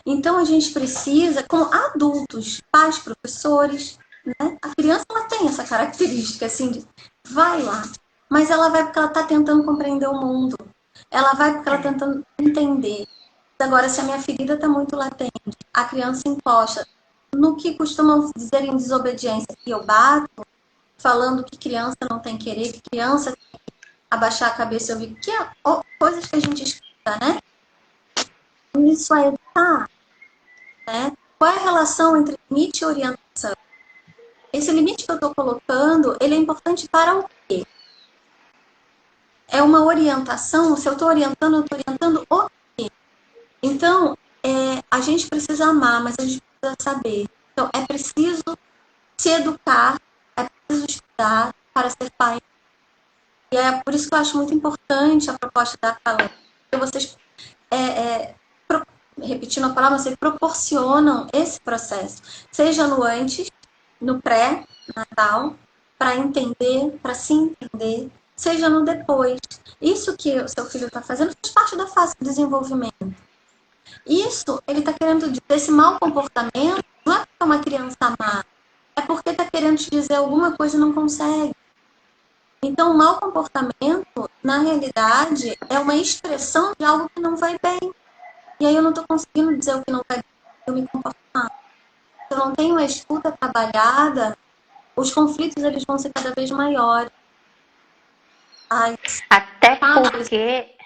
Então a gente precisa, como adultos, pais, professores, né? A criança ela tem essa característica assim de vai lá, mas ela vai porque ela está tentando compreender o mundo. Ela vai porque ela está tentando entender. Agora, se a minha ferida está muito latente, a criança encosta no que costumam dizer em desobediência, que eu bato, falando que criança não tem querer, que criança tem que abaixar a cabeça e ouvir, que é coisas que a gente escuta, né? Isso é educar, né? Qual é a relação entre limite e orientação? Esse limite que eu estou colocando, ele é importante para o quê? É uma orientação, se eu estou orientando, eu estou orientando o quê? Então, a gente precisa amar, mas a gente precisa saber. Então, é preciso se educar, é preciso estudar para ser pai. E é por isso que eu acho muito importante a proposta da Calã. Porque vocês, repetindo a palavra, vocês proporcionam esse processo. Seja no antes, no pré-natal, para entender, para se entender, seja no depois. Isso que o seu filho está fazendo faz parte da fase de desenvolvimento. Isso, ele está querendo dizer, esse mau comportamento, não é porque é uma criança má, é porque está querendo te dizer alguma coisa e não consegue. Então, o mau comportamento, na realidade, é uma expressão de algo que não vai bem. E aí eu não estou conseguindo dizer o que não vai bem, eu me comporto mal. Se eu não tenho a escuta trabalhada, os conflitos eles vão ser cada vez maiores. Até porque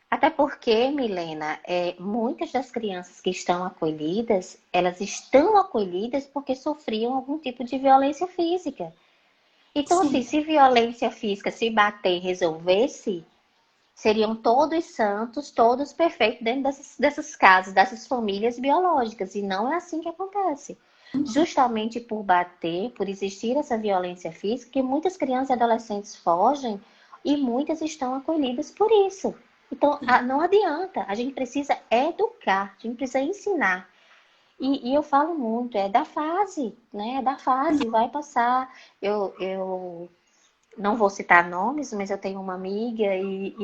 Até porque, Milena, muitas das crianças que estão acolhidas, elas estão acolhidas porque sofriam algum tipo de violência física. Então, assim, se violência física, se bater, resolvesse, seriam todos santos, todos perfeitos dentro dessas casas, dessas famílias biológicas. E não é assim que acontece. Justamente por bater, por existir essa violência física, que muitas crianças e adolescentes fogem e muitas estão acolhidas por isso. Então, não adianta, a gente precisa educar, a gente precisa ensinar. E eu falo muito, é da fase, né? É da fase, vai passar. Eu não vou citar nomes, mas eu tenho uma amiga e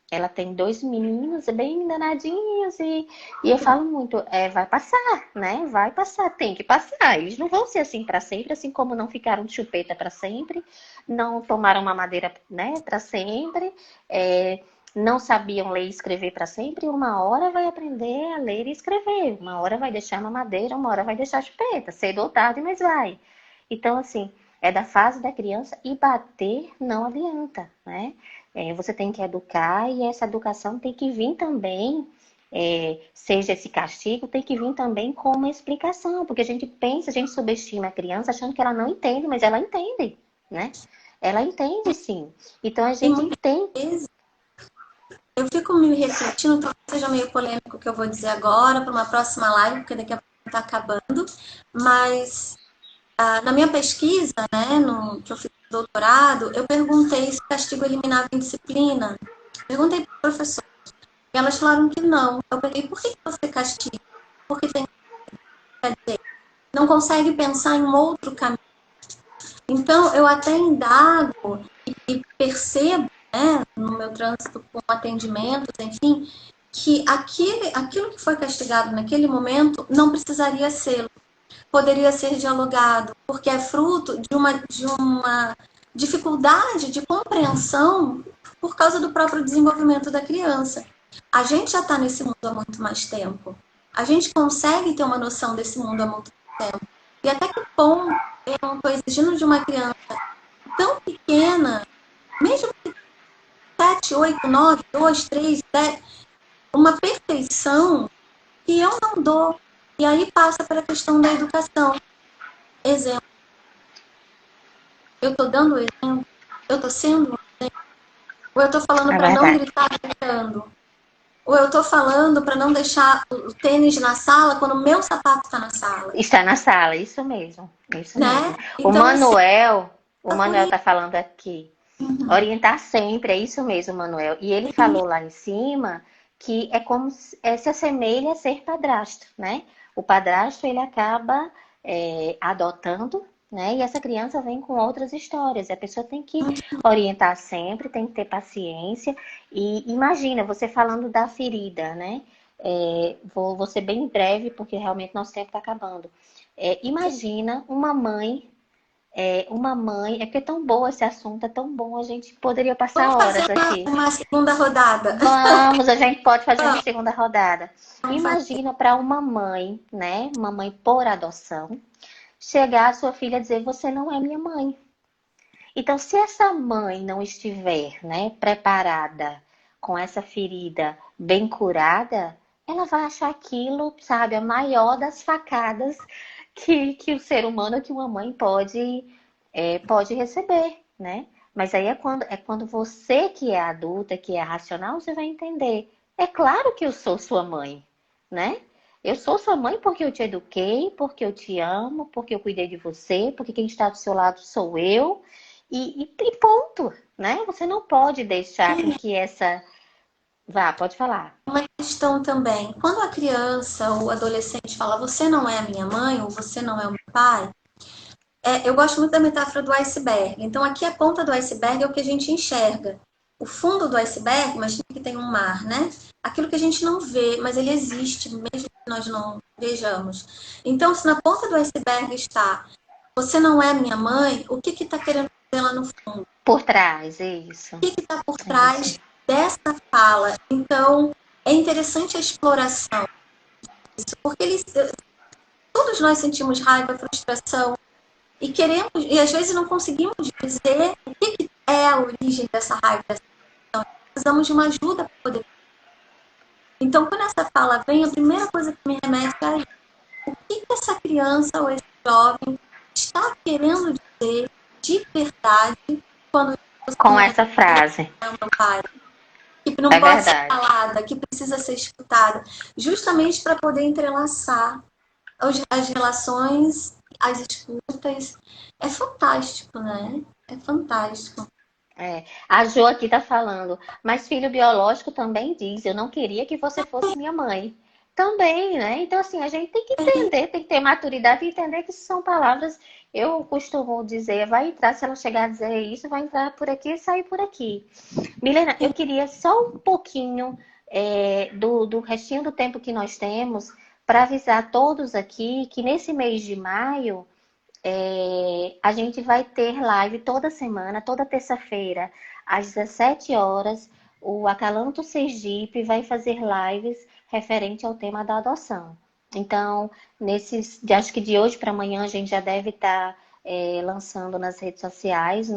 ela tem dois meninos bem danadinhos e eu falo muito, vai passar, né? Vai passar, tem que passar. Eles não vão ser assim para sempre, assim como não ficaram de chupeta para sempre, não tomaram mamadeira, né, para sempre, não sabiam ler e escrever para sempre. Uma hora vai aprender a ler e escrever, uma hora vai deixar mamadeira, uma hora vai deixar chupeta, cedo ou tarde, mas vai. Então, assim, é da fase da criança e bater não adianta, né? Você tem que educar e essa educação tem que vir também, seja esse castigo, tem que vir também com uma explicação, porque a gente pensa, a gente subestima a criança achando que ela não entende, mas ela entende, né? Ela entende sim. Então a gente tem. Eu fico me refletindo, talvez seja meio polêmico o que eu vou dizer agora, para uma próxima live, porque daqui a pouco está acabando, mas na minha pesquisa, né, que eu fiz doutorado, eu perguntei se castigo eliminava indisciplina. Perguntei para o professor. E elas falaram que não. Eu perguntei, por que você castiga? Porque tem, quer dizer, não consegue pensar em um outro caminho. Então, eu até indago e percebo, né, no meu trânsito com atendimentos, enfim, que aquilo que foi castigado naquele momento não precisaria ser, poderia ser dialogado, porque é fruto de uma dificuldade de compreensão por causa do próprio desenvolvimento da criança. A gente já está nesse mundo há muito mais tempo. A gente consegue ter uma noção desse mundo há muito tempo. E até que ponto eu não estou exigindo de uma criança tão pequena, mesmo que 7, 8, 9, 2, 3, 10, uma perfeição que eu não dou. E aí passa para a questão da educação. Exemplo. Eu estou dando exemplo? Eu estou sendo um exemplo? Ou eu estou falando para não gritar gritando? Ou eu estou falando para não deixar o tênis na sala quando o meu sapato está na sala? Está na sala, isso mesmo. Isso né? mesmo. Então, O Manuel está falando aqui. Orientar sempre, é isso mesmo, Manuel. E ele falou lá em cima que é como se assemelha a ser padrasto, né? O padrasto, ele acaba adotando, né? E essa criança vem com outras histórias. A pessoa tem que orientar sempre, tem que ter paciência. E imagina, você falando da ferida, né? Vou ser bem breve, porque realmente nosso tempo está acabando. Imagina uma mãe, é porque é tão bom esse assunto, é tão bom, a gente poderia passar Vamos fazer horas aqui. uma segunda rodada. Vamos, a gente pode fazer uma segunda rodada. Vamos fazer. Imagina para uma mãe, né? Uma mãe por adoção, chegar a sua filha e dizer: você não é minha mãe. Então, se essa mãe não estiver, né, preparada com essa ferida bem curada, ela vai achar aquilo, sabe, a maior das facadas que o ser humano, que uma mãe pode receber, né? Mas aí é quando você que é adulta, que é racional, você vai entender. É claro que eu sou sua mãe, né? Eu sou sua mãe porque eu te eduquei, porque eu te amo, porque eu cuidei de você, porque quem está do seu lado sou eu. E ponto, né? Você não pode deixar com que essa... Vá, pode falar. Uma questão também, quando a criança ou adolescente fala você não é a minha mãe ou você não é o meu pai, eu gosto muito da metáfora do iceberg. Então, aqui a ponta do iceberg é o que a gente enxerga. O fundo do iceberg, imagina que tem um mar, né? Aquilo que a gente não vê, mas ele existe, mesmo que nós não vejamos. Então, se na ponta do iceberg está você não é minha mãe, o que está querendo dizer lá no fundo? Por trás, é isso. O que está por É isso. trás dessa fala? Então, é interessante a exploração disso, porque todos nós sentimos raiva, frustração, e queremos, e às vezes não conseguimos dizer o que é a origem dessa raiva, dessa frustração. Precisamos de uma ajuda para poder. Então, quando essa fala vem, a primeira coisa que me remete é o que essa criança ou esse jovem está querendo dizer de verdade quando você Com não essa frase. é o meu pai. Que não É pode ser verdade. falada, que precisa ser escutada, justamente para poder entrelaçar as relações, as escutas. É fantástico, né? É fantástico. A Jo aqui tá falando, mas filho biológico também diz, eu não queria que você fosse minha mãe. Também, né? Então, assim, a gente tem que entender, tem que ter maturidade e entender que são palavras, eu costumo dizer, vai entrar, se ela chegar a dizer isso, vai entrar por aqui e sair por aqui. Milena, eu queria só um pouquinho do restinho do tempo que nós temos para avisar todos aqui que nesse mês de maio a gente vai ter live toda semana, toda terça-feira, às 17 horas. O Acalanto Sergipe vai fazer lives referente ao tema da adoção. Então, acho que de hoje para amanhã a gente já deve estar lançando nas redes sociais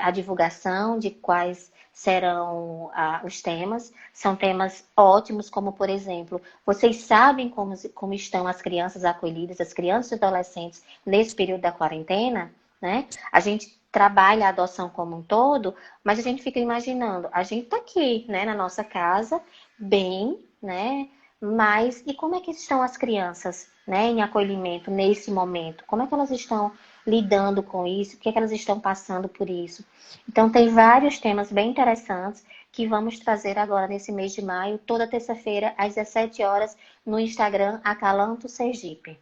a divulgação de quais serão os temas. São temas ótimos, como por exemplo, vocês sabem como estão as crianças acolhidas, as crianças e adolescentes nesse período da quarentena, né? A gente trabalha a adoção como um todo, mas a gente fica imaginando, a gente tá aqui, né, na nossa casa, bem, né? Mas e como é que estão as crianças, né, em acolhimento nesse momento? Como é que elas estão lidando com isso? O que é que elas estão passando por isso? Então tem vários temas bem interessantes que vamos trazer agora nesse mês de maio, toda terça-feira, às 17 horas, no Instagram Acalanto Sergipe.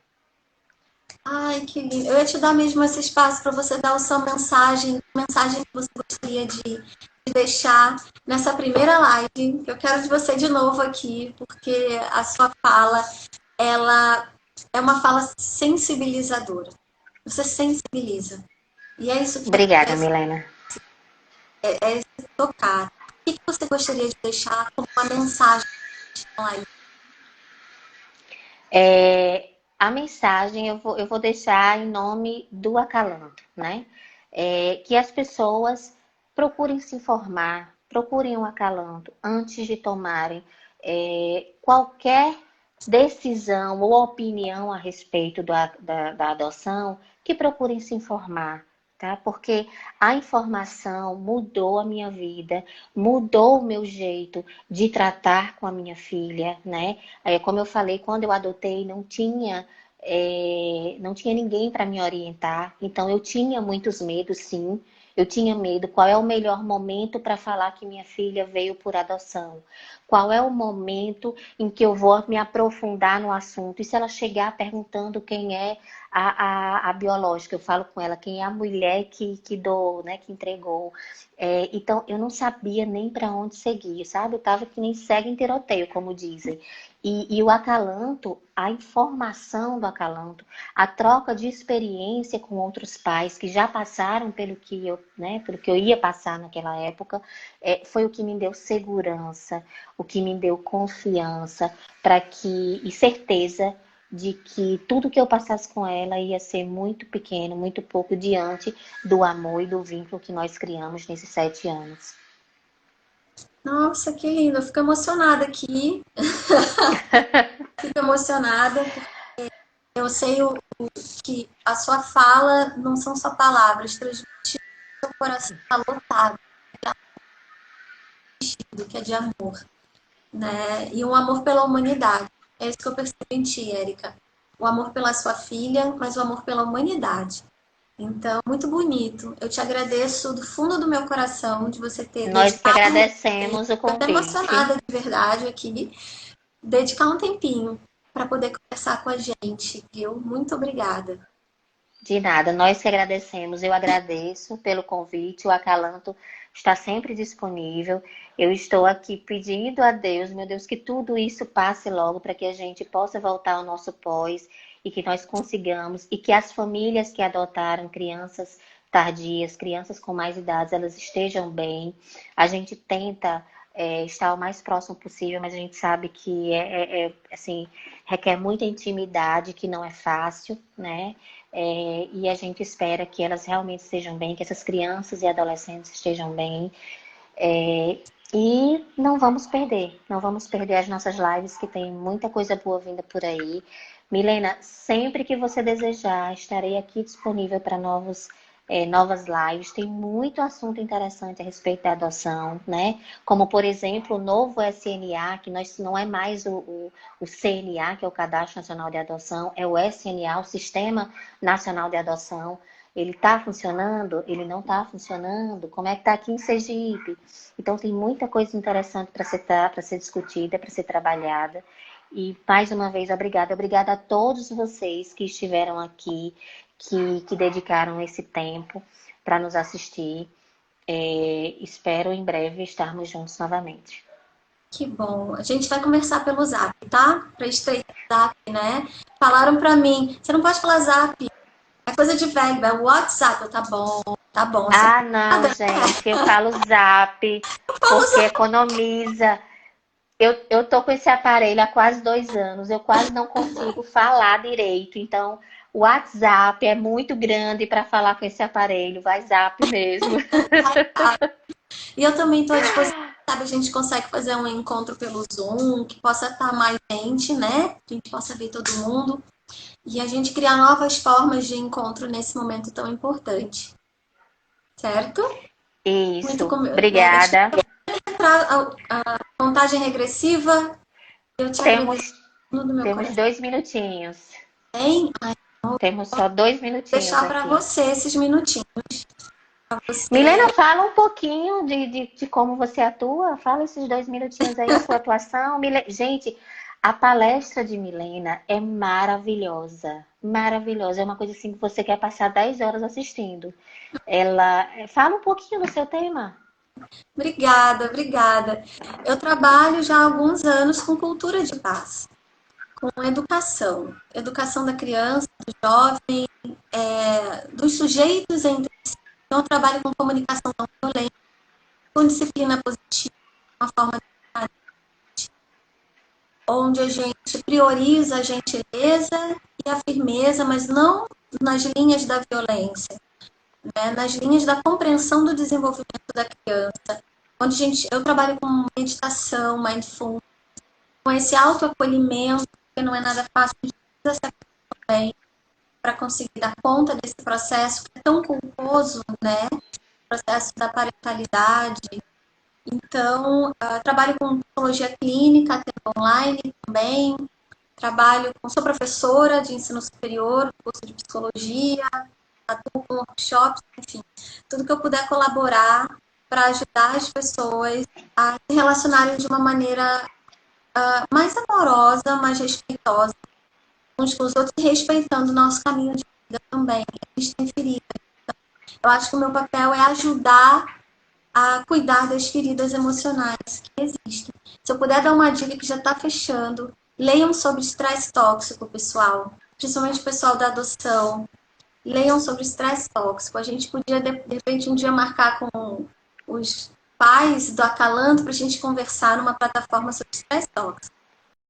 Ai, que lindo. Eu ia te dar mesmo esse espaço para você dar a sua mensagem, mensagem que você gostaria de deixar nessa primeira live. Eu quero de você de novo aqui, porque a sua fala, ela é uma fala sensibilizadora. Você sensibiliza. E é isso que Obrigada, Milena. é tocar. O que você gostaria de deixar como uma mensagem na live? A mensagem eu vou deixar em nome do Acalanto, né? Que as pessoas procurem se informar, procurem um Acalanto antes de tomarem qualquer decisão ou opinião a respeito da adoção, que procurem se informar, tá? Porque a informação mudou a minha vida, mudou o meu jeito de tratar com a minha filha, né? Como eu falei, quando eu adotei, não tinha ninguém para me orientar, então eu tinha muitos medos, sim. Eu tinha medo. Qual é o melhor momento para falar que minha filha veio por adoção? Qual é o momento em que eu vou me aprofundar no assunto? E se ela chegar perguntando quem é a biológica, eu falo com ela quem é a mulher que doou, né, que entregou. Então, eu não sabia nem para onde seguir, sabe? Eu estava que nem cega em tiroteio, como dizem. E o acalanto, a informação do acalanto, a troca de experiência com outros pais que já passaram pelo que eu, né, pelo que eu ia passar naquela época, foi o que me deu segurança, o que me deu confiança e certeza de que tudo que eu passasse com ela ia ser muito pequeno, muito pouco diante do amor e do vínculo que nós criamos nesses 7 anos. Nossa, que lindo. Eu fico emocionada aqui. Fico emocionada porque eu sei que a sua fala não são só palavras, transmite o seu coração tá lotado, que é de amor, né? E um amor pela humanidade. É isso que eu percebo em ti, Érica. O amor pela sua filha, mas o amor pela humanidade. Então, muito bonito. Eu te agradeço do fundo do meu coração de você ter Nós que dedicado. agradecemos o Estou até convite. emocionada de verdade aqui. Dedicar um tempinho para poder conversar com a gente, viu? Muito obrigada. De nada, nós que agradecemos. Eu agradeço pelo convite. O Acalanto está sempre disponível. Eu estou aqui pedindo a Deus, meu Deus, que tudo isso passe logo para que a gente possa voltar ao nosso pós e que nós consigamos e que as famílias que adotaram crianças tardias, crianças com mais idades, elas estejam bem. A gente tenta estar o mais próximo possível, mas a gente sabe que assim, requer muita intimidade, que não é fácil, né? E a gente espera que elas realmente estejam bem, que essas crianças e adolescentes estejam bem. E não vamos perder as nossas lives, que tem muita coisa boa vinda por aí. Milena, sempre que você desejar, estarei aqui disponível para novas lives. Tem muito assunto interessante a respeito da adoção, né? Como, por exemplo, o novo SNA, que não é mais o CNA, que é o Cadastro Nacional de Adoção, é o SNA, o Sistema Nacional de Adoção. Ele está funcionando? Ele não está funcionando? Como é que está aqui em Sergipe? Então, tem muita coisa interessante para ser discutida, para ser trabalhada. E, mais uma vez, obrigada. Obrigada a todos vocês que estiveram aqui, que dedicaram esse tempo para nos assistir. Espero em breve estarmos juntos novamente. Que bom. A gente vai conversar pelo Zap, tá? Para estreitar o Zap, né? Falaram para mim, você não pode falar Zap, é coisa de velho, é WhatsApp. Tá bom, tá bom. Você Ah, não, gente, eu falo Zap, fala porque Zap. economiza. Eu tô com esse aparelho há quase 2 anos, eu quase não consigo falar direito. Então, o WhatsApp é muito grande para falar com esse aparelho, vai Zap mesmo. E eu também estou à disposição, sabe? A gente consegue fazer um encontro pelo Zoom, que possa estar mais gente, né? Que a gente possa ver todo mundo. E a gente criar novas formas de encontro nesse momento tão importante. Certo? Muito Isso, como. Né? Deixa obrigada. eu entrar a contagem regressiva. Eu te agradeço Temos, no do meu temos coração. 2 minutinhos. Bem, Temos só 2 minutinhos deixar para aqui. você esses minutinhos. Para Milena, você. fala um pouquinho de como você atua. Fala esses 2 minutinhos aí, sua atuação. Gente, a palestra de Milena é maravilhosa. Maravilhosa. É uma coisa assim que você quer passar 10 horas assistindo. Ela fala um pouquinho do seu tema. Obrigada, obrigada. Eu trabalho já há alguns anos com cultura de paz, com educação. Educação da criança, do jovem, dos sujeitos entre si. Então, eu trabalho com comunicação não violenta, com disciplina positiva, uma forma onde a gente prioriza a gentileza e a firmeza, mas não nas linhas da violência, né? Nas linhas da compreensão do desenvolvimento da criança. Onde eu trabalho com meditação, mindfulness, com esse autoacolhimento, que não é nada fácil, a gente precisa se bem para conseguir dar conta desse processo que é tão culposo, né? O processo da parentalidade. Então, trabalho com psicologia clínica, até online também. Sou professora de ensino superior, curso de psicologia, com workshops, enfim, tudo que eu puder colaborar para ajudar as pessoas a se relacionarem de uma maneira mais amorosa, mais respeitosa uns com os outros e respeitando o nosso caminho de vida também. A gente tem feridas. Eu acho que o meu papel é ajudar a cuidar das feridas emocionais que existem. Se eu puder dar uma dica que já está fechando, leiam sobre estresse tóxico, pessoal. Principalmente o pessoal da adoção. Leiam sobre estresse tóxico. A gente podia, de repente, um dia marcar com os pais do Acalanto para a gente conversar numa plataforma sobre estresse tóxico.